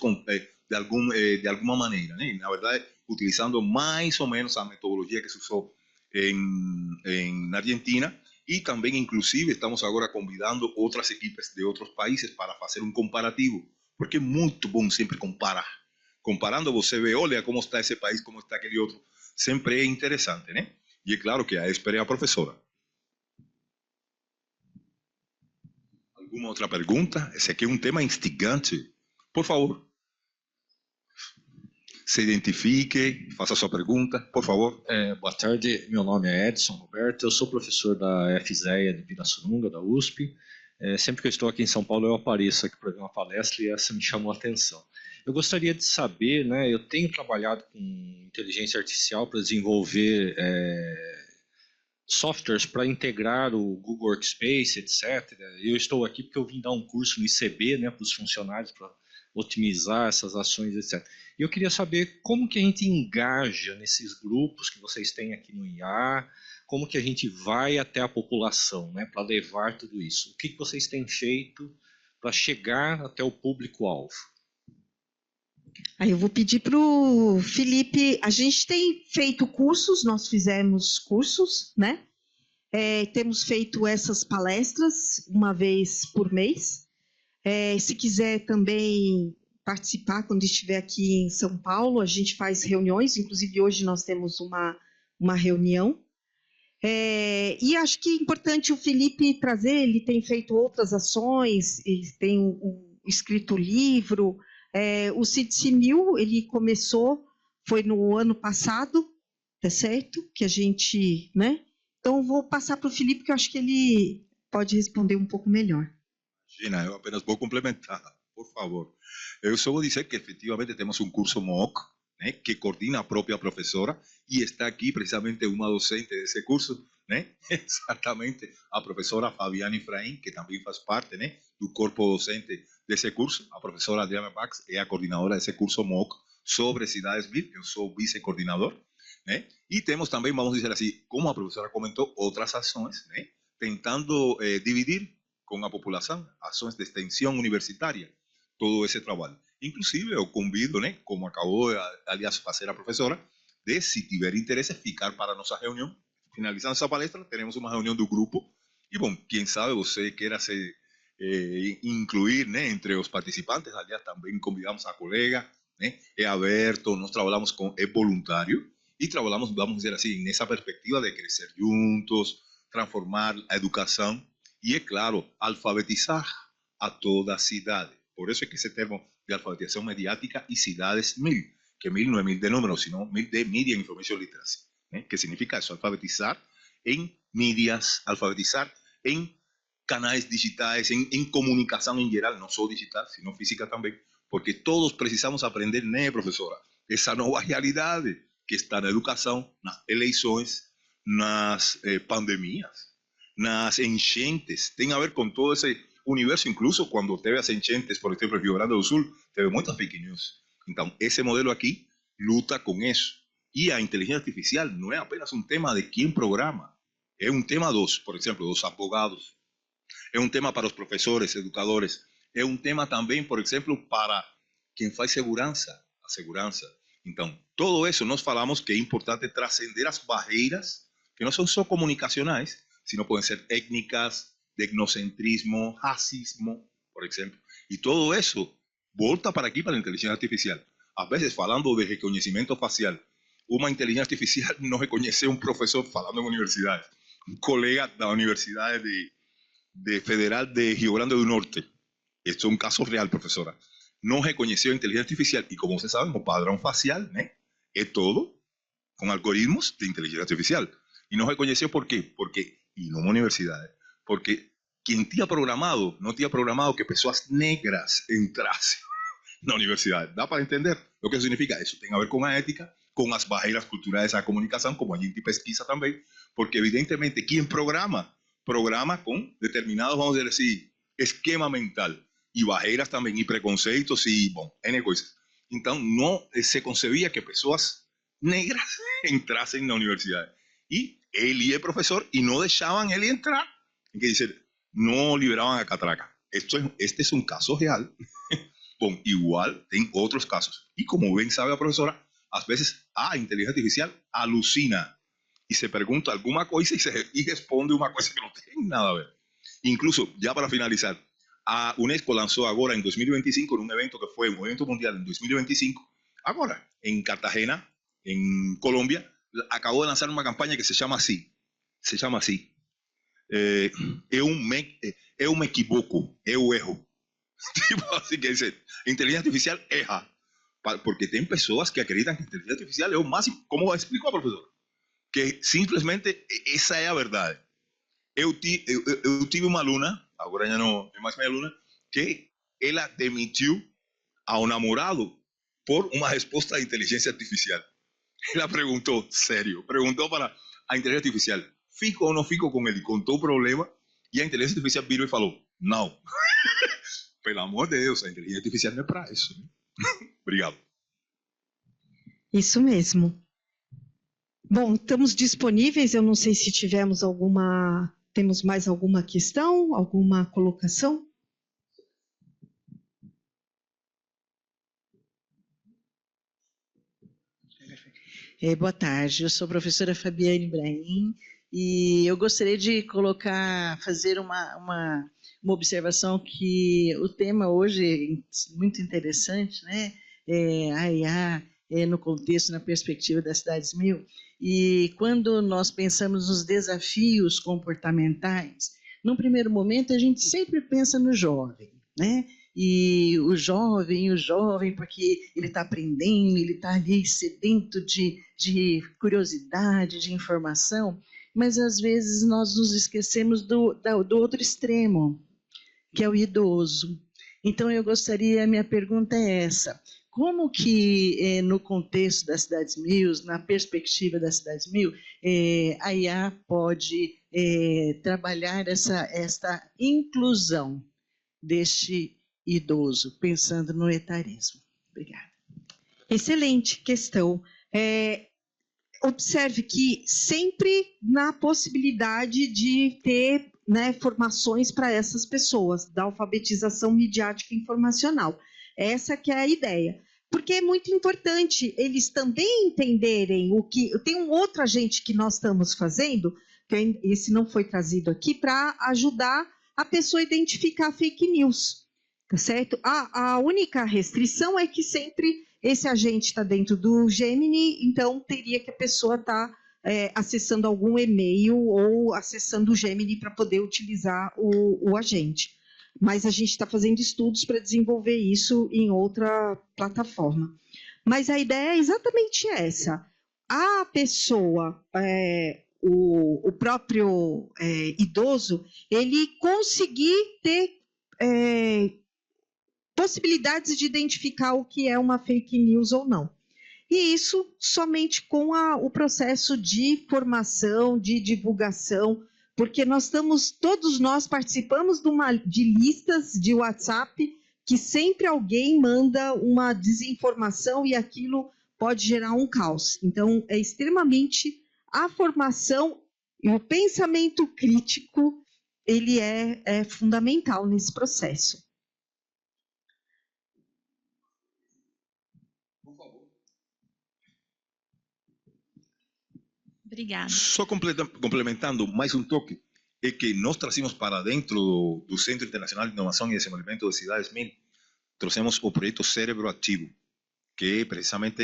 [SPEAKER 1] de alguma maneira, na verdade, utilizando mais ou menos a metodologia que se usou na Argentina, e também, inclusive, estamos agora convidando outras equipes de outros países para fazer um comparativo, porque é muito bom sempre comparar. Comparando, você vê, olha como está esse país, como está aquele outro. Sempre é interessante, E é claro que a expert é a professora. Alguma outra pergunta? Esse aqui é um tema instigante. Por favor. Se identifique, faça sua pergunta, por favor.
[SPEAKER 4] Boa tarde, meu nome é Edson Roberto, eu sou professor da FZEA de Pirassununga, da USP. Sempre que eu estou aqui em São Paulo, eu apareço aqui para ver uma palestra e essa me chamou a atenção. Eu gostaria de saber, eu tenho trabalhado com inteligência artificial para desenvolver softwares para integrar o Google Workspace, etc. Eu estou aqui porque eu vim dar um curso no ICB, para os funcionários, para otimizar essas ações, etc. E eu queria saber como que a gente engaja nesses grupos que vocês têm aqui no IA, como que a gente vai até a população, para levar tudo isso. O que vocês têm feito para chegar até o público-alvo?
[SPEAKER 2] Aí eu vou pedir para o Felipe. A gente tem feito cursos, nós fizemos cursos, temos feito essas palestras uma vez por mês. Se quiser também participar quando estiver aqui em São Paulo, a gente faz reuniões, inclusive hoje nós temos uma reunião. E acho que é importante o Felipe trazer, ele tem feito outras ações, ele tem escrito livro, O CITES 1000, ele começou, foi no ano passado, tá certo? Que a gente, né? Então, vou passar para o Felipe, que eu acho que ele pode responder um pouco melhor.
[SPEAKER 1] Gina, eu apenas vou complementar, por favor. Eu só vou dizer que efectivamente temos um curso MOOC, né, que coordina a própria professora, e está aqui precisamente uma docente desse curso, né, exatamente a professora Fabiana Efraim, que também faz parte, né, do corpo docente desse curso. A professora Adriana Bax é a coordenadora desse curso MOOC sobre cidades MIL, eu sou vice-coordenador, né, e temos também, vamos dizer assim, como a professora comentou, outras ações, né, tentando dividir com a população, ações de extensão universitária, todo esse trabalho. Inclusive, eu convido, né, como acabou, aliás, fazer a professora, de, se tiver interesse, ficar para a nossa reunião. Finalizando essa palestra, teremos uma reunião do grupo. E, bom, quem sabe você queira se incluir, né, entre os participantes. Aliás, também convidamos a colega, né, é aberto, nós trabalhamos com, é voluntário, e trabalhamos, vamos dizer assim, nessa perspectiva de crescer juntos, transformar a educação, e, é claro, alfabetizar a toda a cidade. Por isso é que esse termo de alfabetização mediática e cidades MIL, que MIL não é MIL de números, sino MIL de Media Information Literacy, ¿eh? Que significa eso, alfabetizar en mídias, alfabetizar en canais digitais, en comunicação em geral, não só digital, sino física também, porque todos precisamos aprender, né, professora, essa nova realidade que está na educação, nas eleições, nas pandemias, nas enchentes, tem a ver com todo esse universo, incluso quando teve as enchentes, por exemplo, em Rio Grande do Sul, teve muitas fake news. Então, esse modelo aqui luta com isso. E a inteligência artificial não é apenas um tema de quem programa, é um tema dos, por exemplo, dos advogados, é um tema para os professores, educadores, é um tema também, por exemplo, para quem faz segurança, a segurança. Então, todo isso nós falamos que é importante transcender as barreiras, que não são só comunicacionais, sino podem ser étnicas, de etnocentrismo, racismo, por exemplo. E todo isso volta para aqui, para a inteligência artificial. Às vezes, falando de reconhecimento facial, uma inteligência artificial não reconheceu um professor falando em universidade, um colega da Universidade Federal de Rio Grande do Norte. Esto es un caso real, profesora. No reconoceu a inteligência artificial. Y como ustedes saben, o padrón facial, ¿no? Es todo con algoritmos de inteligencia artificial. Y no reconoceu por qué. Porque, y no en universidades, porque quien tinha programado, no tinha programado que pessoas negras entrassem na universidade. ¿Dá para entender lo que significa? Eso tiene a ver con la ética, con las barreras culturales a la comunicación, como a gente pesquisa también, porque evidentemente quien programa con determinados, vamos a decir, esquema mental, y barreras también, y preconceitos, y, bueno, N cosas. Entonces, no se concebía que personas negras entrasen en la universidad. Y él y el profesor, y no dejaban él entrar. Que dice, no liberaban a catraca. Este es un caso real. Bom, igual tem outros casos. E como bem sabe a professora, às vezes a inteligência artificial alucina e se pergunta alguma coisa e responde uma coisa que não tem nada a ver. Incluso, já para finalizar, a Unesco lançou agora em 2025, num evento que foi um evento mundial em 2025, agora, em Cartagena, em Colômbia, acabou de lançar uma campanha que se chama assim. Se chama assim. Eu me equivoco, eu erro. Tipo así que dice, inteligencia artificial erra, porque tem pessoas que acreditam que a inteligência artificial é o máximo. Como explicou a professora? Que simplesmente essa é a verdade. Eu tive uma aluna, agora já não é mais minha aluna, que ela demitiu ao namorado por uma resposta de inteligência artificial. Ela perguntou, sério, perguntou para a inteligência artificial, fico ou não fico com ele? Contou o problema e a inteligência artificial virou e falou, não. Pelo amor de Deus, a inteligência artificial não é para isso. Né? Obrigado.
[SPEAKER 2] Isso mesmo. Bom, estamos disponíveis. Eu não sei se temos mais alguma questão, alguma colocação?
[SPEAKER 5] Boa tarde, eu sou a professora Fabiane Ibrahim e eu gostaria de fazer uma observação que o tema hoje é muito interessante, né? A IA no contexto, na perspectiva das cidades MIL. E quando nós pensamos nos desafios comportamentais, num primeiro momento a gente sempre pensa no jovem, né? e o jovem, porque ele está aprendendo, ele está ali sedento de curiosidade, de informação, mas às vezes nós nos esquecemos do outro extremo, que é o idoso. Então, minha pergunta é essa: como que, no contexto das Cidades Mil, na perspectiva das Cidades Mil, a IA pode trabalhar esta inclusão deste idoso, pensando no etarismo? Obrigada.
[SPEAKER 2] Excelente questão. Observe que sempre na possibilidade de ter, né, formações para essas pessoas, da alfabetização midiática e informacional. Essa que é a ideia. Porque é muito importante eles também entenderem o que... Tem um outro agente que nós estamos fazendo, que esse não foi trazido aqui, para ajudar a pessoa a identificar fake news, tá certo? A única restrição é que sempre esse agente está dentro do Gemini, então teria que a pessoa estar acessando algum e-mail ou acessando o Gemini para poder utilizar o agente. Mas a gente está fazendo estudos para desenvolver isso em outra plataforma. Mas a ideia é exatamente essa. A pessoa, o próprio idoso, ele conseguir ter possibilidades de identificar o que é uma fake news ou não. E isso somente com o processo de formação, de divulgação, porque todos nós participamos de listas de WhatsApp que sempre alguém manda uma desinformação e aquilo pode gerar um caos. Então, é extremamente a formação e o pensamento crítico, ele é fundamental nesse processo.
[SPEAKER 3] Obrigada.
[SPEAKER 1] Só complementando mais um toque, é que nós trazemos para dentro do Centro Internacional de Inovação e Desenvolvimento de Cidades MIL, trouxemos o projeto Cérebro Ativo, que precisamente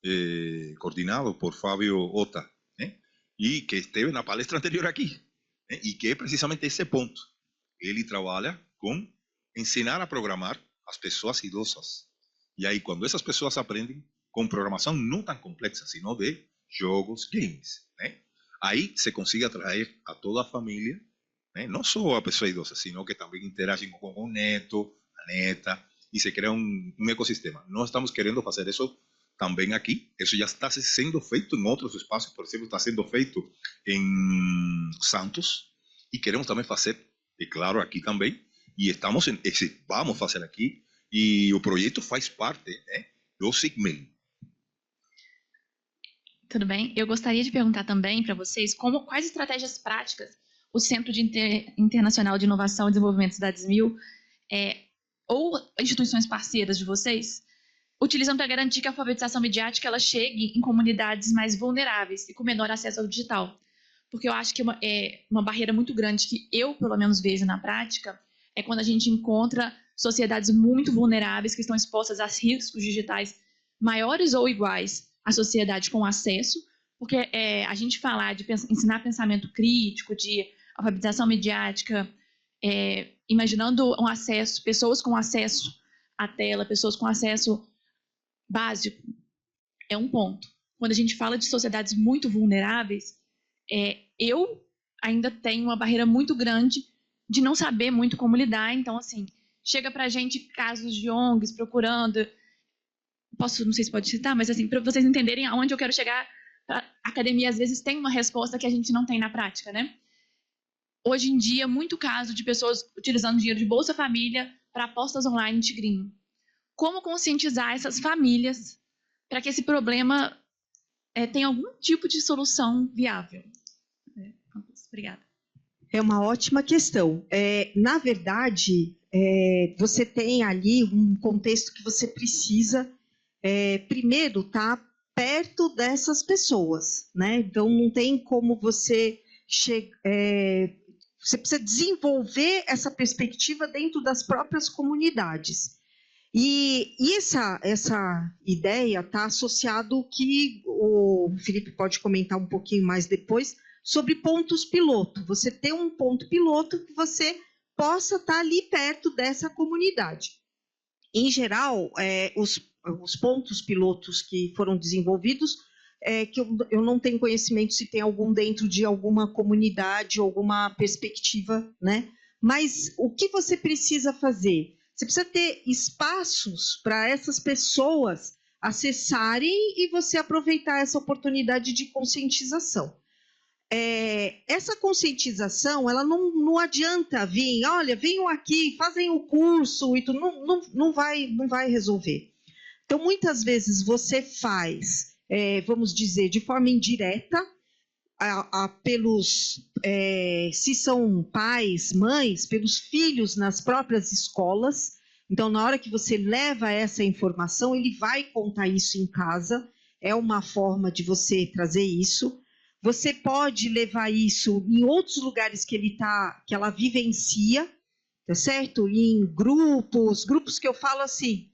[SPEAKER 1] é coordenado por Fábio Ota, né? E que esteve na palestra anterior aqui, né? E que é precisamente esse ponto. Ele trabalha com ensinar a programar as pessoas idosas. E aí, quando essas pessoas aprendem com programação não tão complexa, sino de jogos, games, né? Aí se consigue atrair a toda a família, né? Não só a pessoa idosa, sino que também interagem com o neto, a neta, e se cria um ecossistema. Nós estamos querendo fazer isso também aqui. Isso já está sendo feito em outros espaços, por exemplo, está sendo feito em Santos, e queremos também fazer, e claro, aqui também, e vamos fazer aqui, e o projeto faz parte, né, do SIGMIL.
[SPEAKER 3] Tudo bem. Eu gostaria de perguntar também para vocês quais estratégias práticas o Centro Internacional de Inovação e Desenvolvimento Cidades Mil ou instituições parceiras de vocês utilizam para garantir que a alfabetização midiática ela chegue em comunidades mais vulneráveis e com menor acesso ao digital. Porque eu acho que uma barreira muito grande que eu, pelo menos, vejo na prática é quando a gente encontra sociedades muito vulneráveis que estão expostas a riscos digitais maiores ou iguais à sociedade com acesso, porque a gente falar de ensinar pensamento crítico, de alfabetização midiática, imaginando um acesso, pessoas com acesso à tela, pessoas com acesso básico, é um ponto. Quando a gente fala de sociedades muito vulneráveis, eu ainda tenho uma barreira muito grande de não saber muito como lidar. Então, assim, chega para a gente casos de ONGs procurando... não sei se pode citar, mas assim, para vocês entenderem aonde eu quero chegar, a academia às vezes tem uma resposta que a gente não tem na prática, né? Hoje em dia, muito caso de pessoas utilizando dinheiro de Bolsa Família para apostas online de tigrinho. Como conscientizar essas famílias para que esse problema tenha algum tipo de solução viável? Obrigada.
[SPEAKER 2] É uma ótima questão. Na verdade, você tem ali um contexto que você precisa, primeiro, estar perto dessas pessoas, né? Então, não tem como você você precisa desenvolver essa perspectiva dentro das próprias comunidades. E essa ideia está associado que o Felipe pode comentar um pouquinho mais depois sobre pontos piloto. Você tem um ponto piloto que você possa estar ali perto dessa comunidade. Em geral, os pontos pilotos que foram desenvolvidos, que eu não tenho conhecimento se tem algum dentro de alguma comunidade, alguma perspectiva, né? Mas o que você precisa fazer? Você precisa ter espaços para essas pessoas acessarem e você aproveitar essa oportunidade de conscientização. Essa conscientização, ela não adianta vir, olha, venham aqui, fazem o curso, e tudo, não vai resolver. Então, muitas vezes você faz, vamos dizer, de forma indireta, se são pais, mães, pelos filhos nas próprias escolas. Então, na hora que você leva essa informação, ele vai contar isso em casa, é uma forma de você trazer isso. Você pode levar isso em outros lugares que ela vivencia, tá certo? Em grupos que eu falo assim,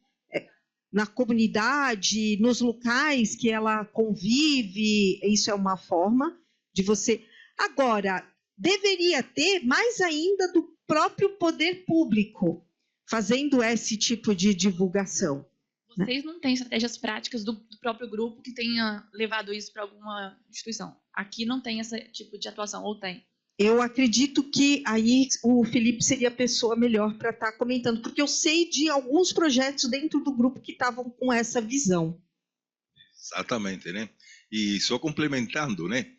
[SPEAKER 2] na comunidade, nos locais que ela convive, isso é uma forma de você. Agora, deveria ter mais ainda do próprio poder público fazendo esse tipo de divulgação.
[SPEAKER 3] Vocês não têm estratégias práticas do próprio grupo que tenha levado isso para alguma instituição? Aqui não tem esse tipo de atuação, ou tem?
[SPEAKER 2] Eu acredito que aí o Felipe seria a pessoa melhor para estar comentando, porque eu sei de alguns projetos dentro do grupo que estavam com essa visão.
[SPEAKER 1] Exatamente, né? E só complementando, né?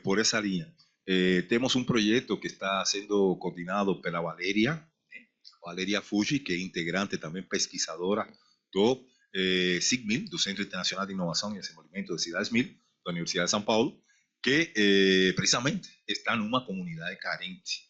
[SPEAKER 1] Por essa linha, temos um projeto que está sendo coordenado pela Valeria Fuji, que é integrante também pesquisadora do CICMIL, do Centro Internacional de Inovação e Desenvolvimento de Cidades MIL, da Universidade de São Paulo, que precisamente está numa comunidade carente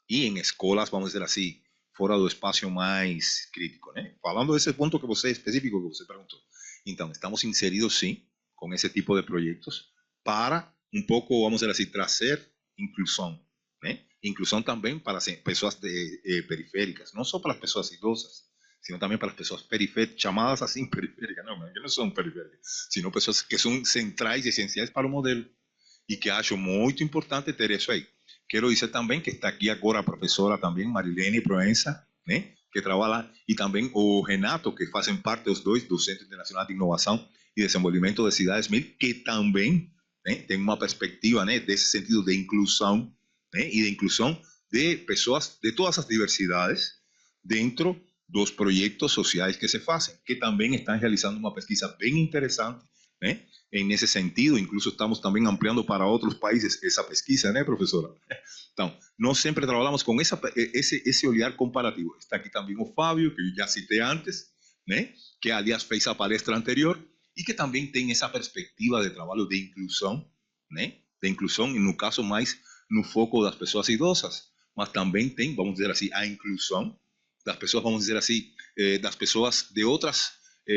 [SPEAKER 1] e em escolas, vamos dizer assim, fora do espaço mais crítico, né? Falando desse ponto específico que você perguntou. Então, estamos inseridos, sim, com esse tipo de projetos para um pouco, vamos dizer assim, trazer inclusão, né? Inclusão também para pessoas periféricas, não só para as pessoas idosas, sino também para as pessoas periféricas, chamadas assim periféricas, que não são periféricas, sino pessoas que são centrais e essenciais para o modelo, e que acho muito importante ter isso aí. Quero dizer também que está aqui agora a professora também, Marilene Proença, né, que trabalha, e também o Renato, que fazem parte os dois do Centro Internacional de Inovação e Desenvolvimento de Cidades MIL, que também, né, tem uma perspectiva, né, desse sentido de inclusão, né, e de inclusão de pessoas de todas as diversidades dentro dos projetos sociais que se fazem, que também estão realizando uma pesquisa bem interessante, né, nesse sentido. Incluso estamos também ampliando para outros países essa pesquisa, né, professora? Então, nós sempre trabalhamos com esse olhar comparativo. Está aqui também o Fábio, que eu já citei antes, né, que aliás fez a palestra anterior, e que também tem essa perspectiva de trabalho de inclusão, né, de inclusão, e no caso mais no foco das pessoas idosas, mas também tem, vamos dizer assim, a inclusão das pessoas, vamos dizer assim, das pessoas de outras,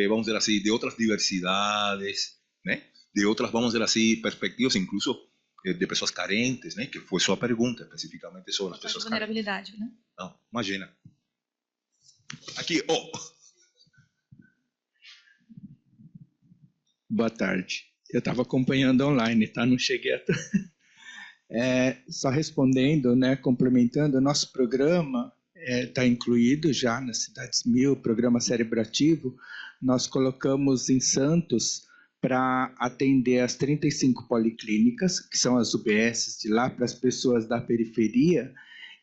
[SPEAKER 1] vamos dizer assim, de outras diversidades, né? De outras, vamos dizer assim, perspectivas, incluso de pessoas carentes, né? Que foi sua pergunta, especificamente sobre as pessoas carentes.
[SPEAKER 3] Vulnerabilidade, né?
[SPEAKER 1] Não, imagina. Aqui, oh.
[SPEAKER 6] Boa tarde. Eu estava acompanhando online, tá? Não cheguei a... só respondendo, né, complementando, o nosso programa está incluído já nas Cidades MIL, programa celebrativo. Nós colocamos em Santos para atender as 35 policlínicas, que são as UBSs de lá, para as pessoas da periferia,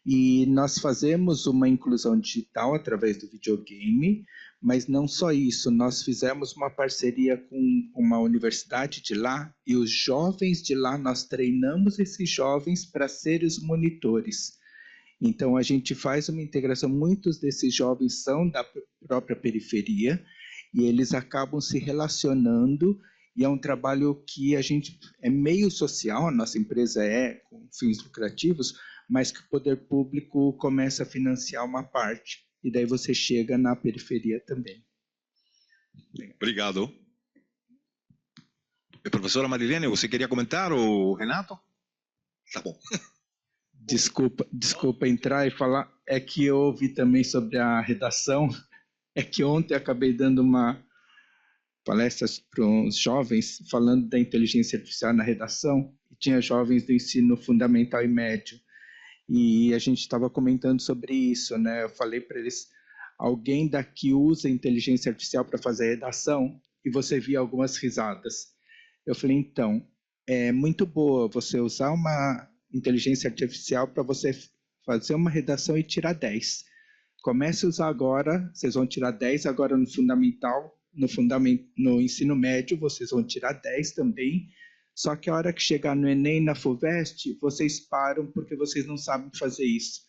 [SPEAKER 6] e nós fazemos uma inclusão digital através do videogame, mas não só isso, nós fizemos uma parceria com uma universidade de lá, e os jovens de lá, nós treinamos esses jovens para serem os monitores. Então, a gente faz uma integração, muitos desses jovens são da própria periferia, e eles acabam se relacionando, e é um trabalho que a gente é meio social, a nossa empresa é com fins lucrativos, mas que o poder público começa a financiar uma parte, e daí você chega na periferia também.
[SPEAKER 1] Obrigado. Professora Marilene, você queria comentar, ou Renato? Tá bom.
[SPEAKER 6] Desculpa entrar e falar, é que eu ouvi também sobre a redação, é que ontem eu acabei dando uma palestra para uns jovens falando da inteligência artificial na redação, e tinha jovens do ensino fundamental e médio, e a gente estava comentando sobre isso, né? Eu falei para eles, alguém daqui usa inteligência artificial para fazer redação? E você via algumas risadas. Eu falei, então, é muito boa você usar uma inteligência artificial para você fazer uma redação e tirar 10. Comece a usar agora, vocês vão tirar 10 agora no fundamental, no ensino médio vocês vão tirar 10 também, só que a hora que chegar no Enem, na FUVEST, vocês param porque vocês não sabem fazer isso.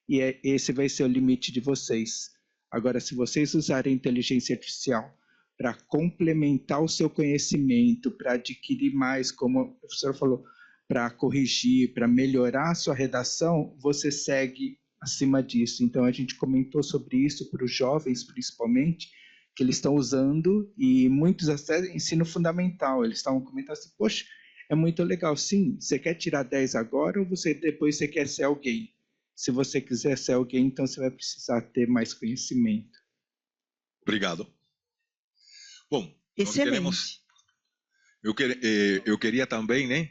[SPEAKER 6] E esse vai ser o limite de vocês. Agora, se vocês usarem inteligência artificial para complementar o seu conhecimento, para adquirir mais, como a professora falou, para corrigir, para melhorar a sua redação, você segue acima disso. Então, a gente comentou sobre isso para os jovens, principalmente, que eles estão usando, e muitos até ensino fundamental, eles estavam comentando assim, poxa, é muito legal, sim, você quer tirar 10 agora ou depois você quer ser alguém? Se você quiser ser alguém, então você vai precisar ter mais conhecimento.
[SPEAKER 1] Obrigado. Bom,
[SPEAKER 2] Excelente.
[SPEAKER 1] eu queria também, né?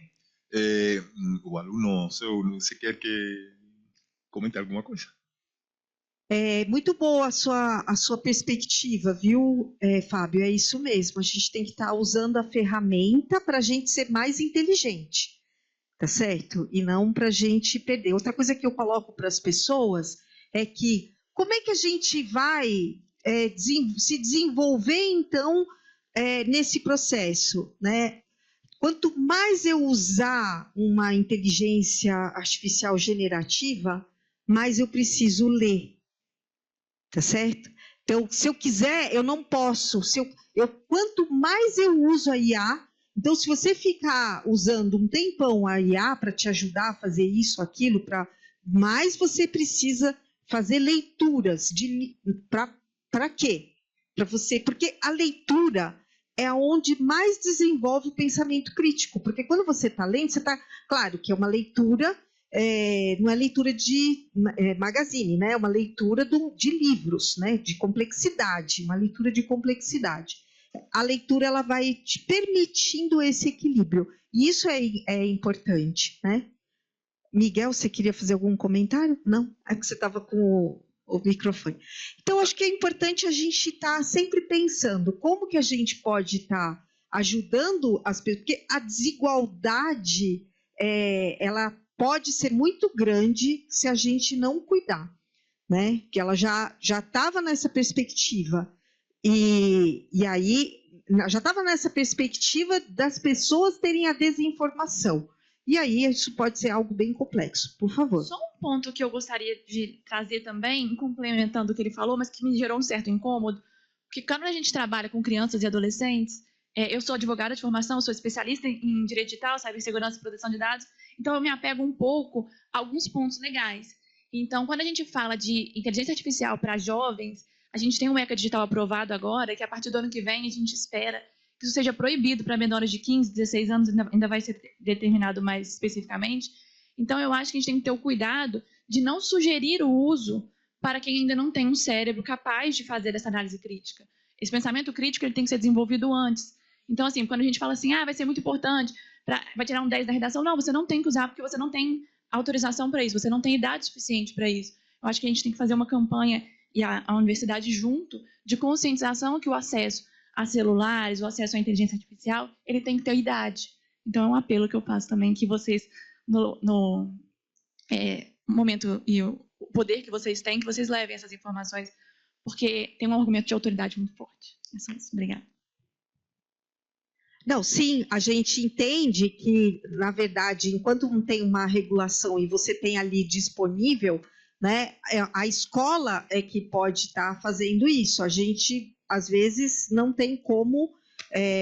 [SPEAKER 1] O aluno, você quer que comente alguma coisa?
[SPEAKER 2] É muito boa a sua perspectiva, viu, Fábio? É isso mesmo. A gente tem que estar usando a ferramenta para a gente ser mais inteligente, tá certo? E não para a gente perder. Outra coisa que eu coloco para as pessoas é que como é que a gente vai se desenvolver, então, nesse processo, né? Quanto mais eu usar uma inteligência artificial generativa, mais eu preciso ler, tá certo? Então, se eu quiser, eu não posso. Quanto mais eu uso a IA, então, se você ficar usando um tempão a IA para te ajudar a fazer isso, aquilo, mais você precisa fazer leituras para quê? Para você, porque a leitura é onde mais desenvolve o pensamento crítico, porque quando você está lendo, você está, claro que é uma leitura, não é leitura de magazine, né? É uma leitura de livros, né? De complexidade, uma leitura de complexidade. A leitura ela vai te permitindo esse equilíbrio, e isso é importante, né? Miguel, você queria fazer algum comentário? Não? É que você estava com o microfone. Então, acho que é importante a gente estar sempre pensando como que a gente pode estar ajudando as pessoas, porque a desigualdade, ela pode ser muito grande se a gente não cuidar, né? Que ela já estava nessa perspectiva, e aí já estava nessa perspectiva das pessoas terem a desinformação. E aí isso pode ser algo bem complexo. Por favor.
[SPEAKER 3] Só um ponto que eu gostaria de trazer também, complementando o que ele falou, mas que me gerou um certo incômodo, porque quando a gente trabalha com crianças e adolescentes, eu sou advogada de formação, sou especialista em direito digital, cibersegurança e proteção de dados, então eu me apego um pouco a alguns pontos legais. Então, quando a gente fala de inteligência artificial para jovens, a gente tem um ECA digital aprovado agora, que a partir do ano que vem a gente espera que isso seja proibido para menores de 15, 16 anos, ainda vai ser determinado mais especificamente. Então, eu acho que a gente tem que ter o cuidado de não sugerir o uso para quem ainda não tem um cérebro capaz de fazer essa análise crítica. Esse pensamento crítico ele tem que ser desenvolvido antes. Então, assim, quando a gente fala assim, vai ser muito importante, vai tirar um 10 da redação, não, você não tem que usar porque você não tem autorização para isso, você não tem idade suficiente para isso. Eu acho que a gente tem que fazer uma campanha, e a universidade junto, de conscientização que o acesso a celulares, o acesso à inteligência artificial, ele tem que ter idade. Então, é um apelo que eu faço também, que vocês, no momento e o poder que vocês têm, que vocês levem essas informações, porque tem um argumento de autoridade muito forte. É só isso. Obrigada.
[SPEAKER 2] Não, sim, a gente entende que, na verdade, enquanto não tem uma regulação e você tem ali disponível, né, a escola é que pode estar fazendo isso. A gente às vezes não tem como,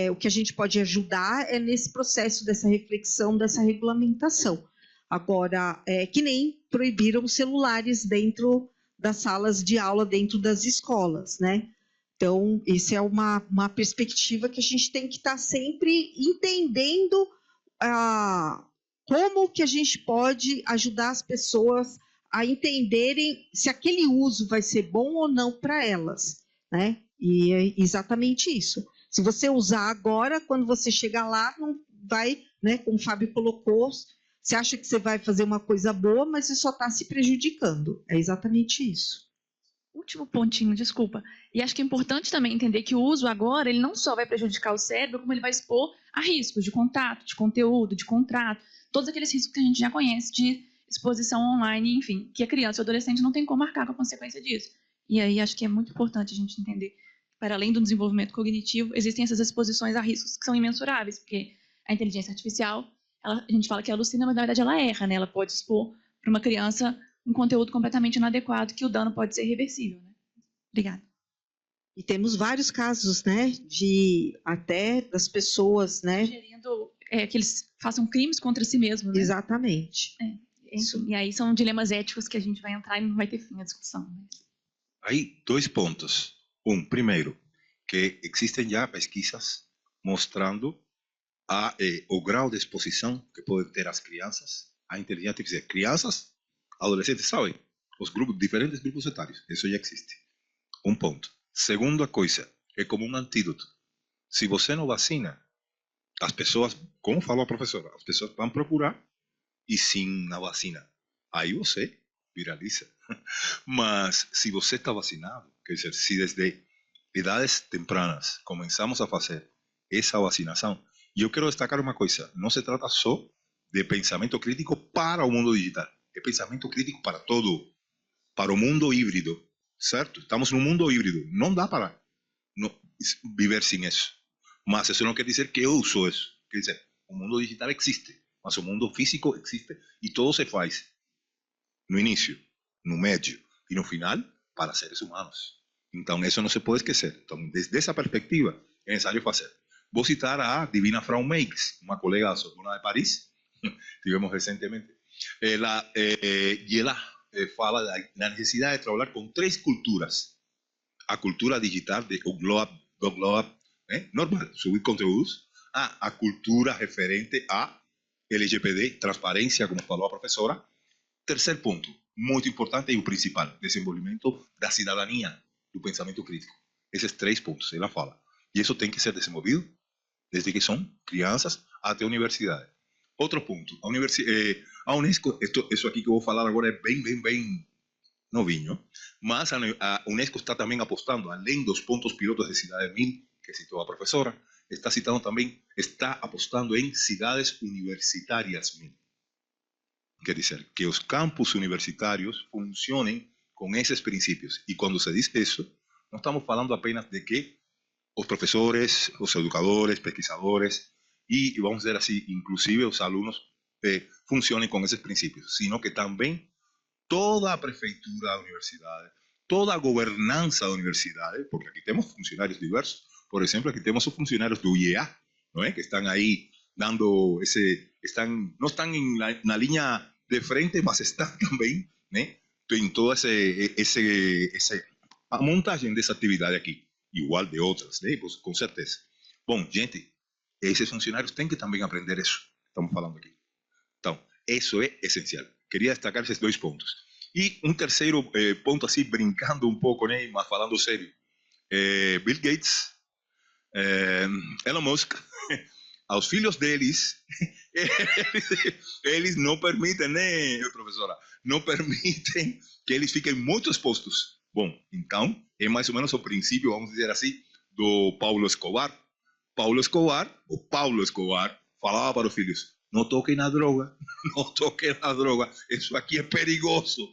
[SPEAKER 2] o que a gente pode ajudar é nesse processo dessa reflexão, dessa regulamentação. Agora, que nem proibiram celulares dentro das salas de aula, dentro das escolas, né? Então, isso é uma perspectiva que a gente tem que estar sempre entendendo como que a gente pode ajudar as pessoas a entenderem se aquele uso vai ser bom ou não para elas, né? E é exatamente isso. Se você usar agora, quando você chegar lá, não vai, né, como o Fábio colocou, Você acha que você vai fazer uma coisa boa, mas você só está se prejudicando. É exatamente isso.
[SPEAKER 3] Último pontinho, desculpa. E acho que é importante também entender que o uso agora, ele não só vai prejudicar o cérebro, como ele vai expor a riscos de contato, de conteúdo, de contrato, todos aqueles riscos que a gente já conhece de exposição online, enfim, que a criança e o adolescente não tem como marcar com a consequência disso. E aí acho que é muito importante a gente entender que, para além do desenvolvimento cognitivo, existem essas exposições a riscos que são imensuráveis, porque a inteligência artificial, a gente fala que ela alucina, mas na verdade ela erra, né? Ela pode expor para uma criança um conteúdo completamente inadequado, que o dano pode ser irreversível, né? Obrigada.
[SPEAKER 2] E temos vários casos, né, de até das pessoas, né?
[SPEAKER 3] Sugerindo que eles façam crimes contra si mesmos, né?
[SPEAKER 2] Exatamente.
[SPEAKER 3] Enfim, e aí são dilemas éticos que a gente vai entrar e não vai ter fim a discussão. Mas...
[SPEAKER 1] Aí, 2 pontos. Primeiro, que existem já pesquisas mostrando o grau de exposição que podem ter as crianças à inteligência artificial. Crianças, adolescentes, sabem? Os grupos, diferentes grupos etários. Isso já existe. Ponto. Segunda coisa, é como um antídoto. Se você não vacina, as pessoas, como falou a professora, as pessoas vão procurar e sem a vacina, aí você viraliza. Mas se você está vacinado, quer dizer, se desde idades tempranas começamos a fazer essa vacinação, e eu quero destacar uma coisa, não se trata só de pensamento crítico para o mundo digital, é pensamento crítico para todo, para o mundo híbrido, certo? Estamos num mundo híbrido, não dá para viver sem isso. Mas isso não quer dizer que eu uso isso, quer dizer, o mundo digital existe, mas o mundo físico existe e todo se faz no início, no médio e no final para seres humanos. Então, isso não se pode esquecer. Então, desde essa perspectiva, é necessário fazer. Vou citar a Divina Frau Meix, uma colega da Sorbona de Paris, tivemos recentemente, e ela fala da necessidade de trabalhar com 3 culturas. A cultura digital, do globo, normal, subir conteúdos. A cultura referente a LGPD, transparência, como falou a professora. Terceiro ponto, muito importante e o principal, desenvolvimento da cidadania, do pensamento crítico. Esses 3 pontos, ela fala. E isso tem que ser desenvolvido desde que são crianças até a universidade. Outro ponto, a Unesco, isso aqui que eu vou falar agora é bem novinho, mas a Unesco está também apostando, além dos pontos pilotos de Cidade 1000, que citou a professora, está apostando em cidades universitárias 1000. Quer dizer, que os campus universitários funcionem com esses princípios. E quando se diz isso, não estamos falando apenas de que os professores, os educadores, pesquisadores e vamos dizer assim, inclusive os alunos funcionem com esses princípios, sino que também toda a prefeitura da universidade, toda a governança da universidade, porque aqui temos funcionários diversos, por exemplo, aqui temos os funcionários do IEA, não é? Que estão aí dando não estão na linha de frente, mas estão também, né? Em toda a montagem dessa atividade aqui, igual de outras, né? Pues, com certeza. Bom, gente, esses funcionários têm que também aprender isso, estamos falando aqui. Então, isso é essencial. Queria destacar esses 2 pontos. E um terceiro ponto, assim, brincando um pouco, né? Mas falando sério. Bill Gates, Elon Musk, aos filhos deles, eles não permitem, né, professora? Não permitem que eles fiquem muito expostos. Bom, então, é mais ou menos o princípio, vamos dizer assim, do Paulo Escobar. Paulo Escobar falava para os filhos, não toquem na droga, não toquem na droga, isso aqui é perigoso.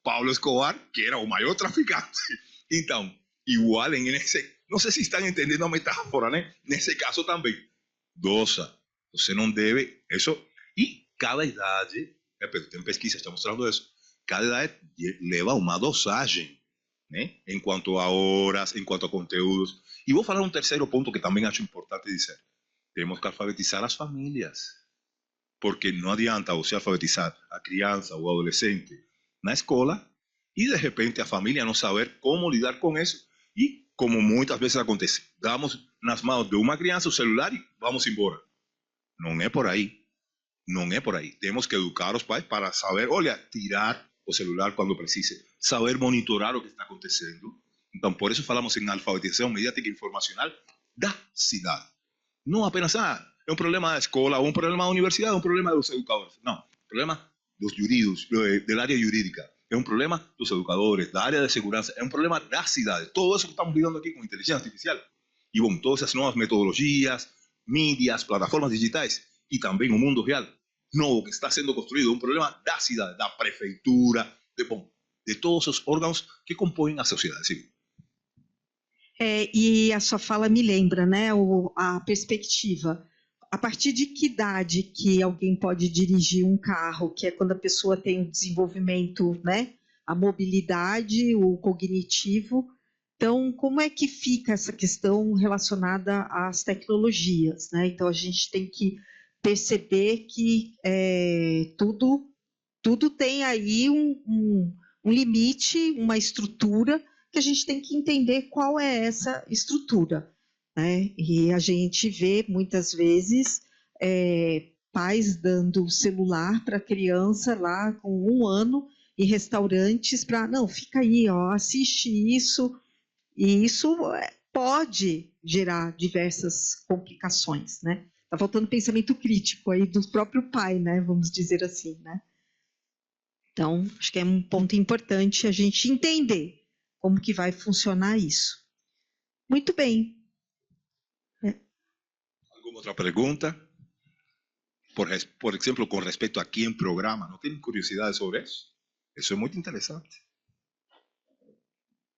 [SPEAKER 1] Paulo Escobar, que era o maior traficante. Então, igual não sei se estão entendendo a metáfora, né? Nesse caso também. Dosa, você não deve, isso, e cada idade, tem pesquisa, está mostrando isso, cada idade leva uma dosagem, né? Em quanto a horas, em quanto a conteúdos. E vou falar um terceiro ponto que também acho importante dizer. Temos que alfabetizar as famílias. Porque não adianta você alfabetizar a criança ou adolescente na escola e de repente a família não saber como lidar com isso. E como muitas vezes acontece, damos nas mãos de uma criança o celular e vamos embora. Não é por aí. Não é por aí. Temos que educar os pais para saber, olha, tirar o celular quando precise, saber monitorar o que está acontecendo. Então, por isso falamos em alfabetização mediática e informacional da cidade. Não apenas, é um problema da escola, ou um problema da universidade, é um problema dos educadores. Não, problema dos jurídicos, da área jurídica. É um problema dos educadores, da área de segurança, é um problema da cidade. Todo isso que estamos lidando aqui com inteligência artificial. E, bom, todas essas novas metodologias, mídias, plataformas digitais, e também o mundo real, novo que está sendo construído, um problema da cidade, da prefeitura, de todos os órgãos que compõem a sociedade civil.
[SPEAKER 2] E a sua fala me lembra, né, a perspectiva. A partir de que idade que alguém pode dirigir um carro, que é quando a pessoa tem o desenvolvimento, né, a mobilidade, o cognitivo. Então, como é que fica essa questão relacionada às tecnologias, né? Então, a gente tem que perceber que tudo tem aí um limite, uma estrutura, que a gente tem que entender qual é essa estrutura, né? E a gente vê, muitas vezes, pais dando celular para a criança lá com 1 ano, em restaurantes, para, não, fica aí, ó, assiste isso, e isso pode gerar diversas complicações, né? Está faltando pensamento crítico aí do próprio pai, né? Vamos dizer assim, né? Então, acho que é um ponto importante a gente entender como que vai funcionar isso. Muito bem.
[SPEAKER 1] Alguma outra pergunta? Por exemplo, com respeito a quem programa, não tem curiosidade sobre isso? Isso é muito interessante.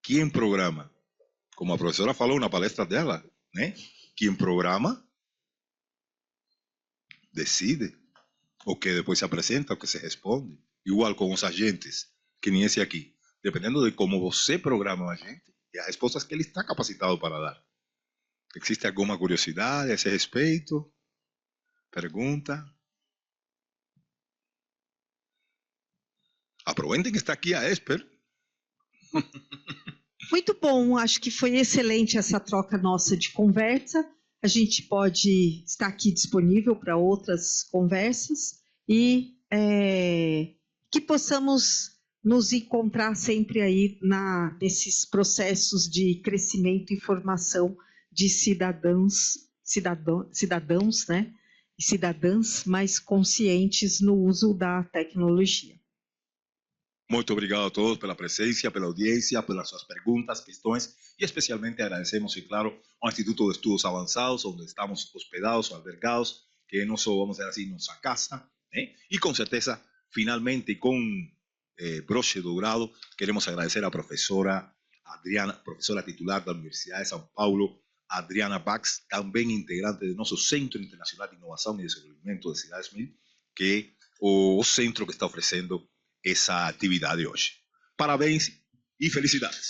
[SPEAKER 1] Quem programa? Como a professora falou na palestra dela, né? Quem programa decide o que depois se apresenta, o que se responde. Igual com os agentes, que nem esse aqui. Dependendo de como você programa o agente, e as respostas que ele está capacitado para dar. Existe alguma curiosidade a esse respeito? Pergunta? Aproveitem que está aqui a Esper.
[SPEAKER 2] Muito bom, acho que foi excelente essa troca nossa de conversa. A gente pode estar aqui disponível para outras conversas e que possamos nos encontrar sempre aí nesses processos de crescimento e formação de cidadãos, né? E cidadãs mais conscientes no uso da tecnologia.
[SPEAKER 1] Muito obrigado a todos pela presença, pela audiência, pelas suas perguntas, questões, e especialmente agradecemos, e claro, ao Instituto de Estudos Avançados, onde estamos hospedados, albergados, que é nosso, vamos dizer assim, nossa casa, né? E com certeza, finalmente, com broche dourado, queremos agradecer a professora Adriana, professora titular da Universidade de São Paulo, Adriana Bax, também integrante do nosso Centro Internacional de Inovação e Desenvolvimento de Cidades 1000, que é o centro que está oferecendo essa atividade hoje. Parabéns e felicidades!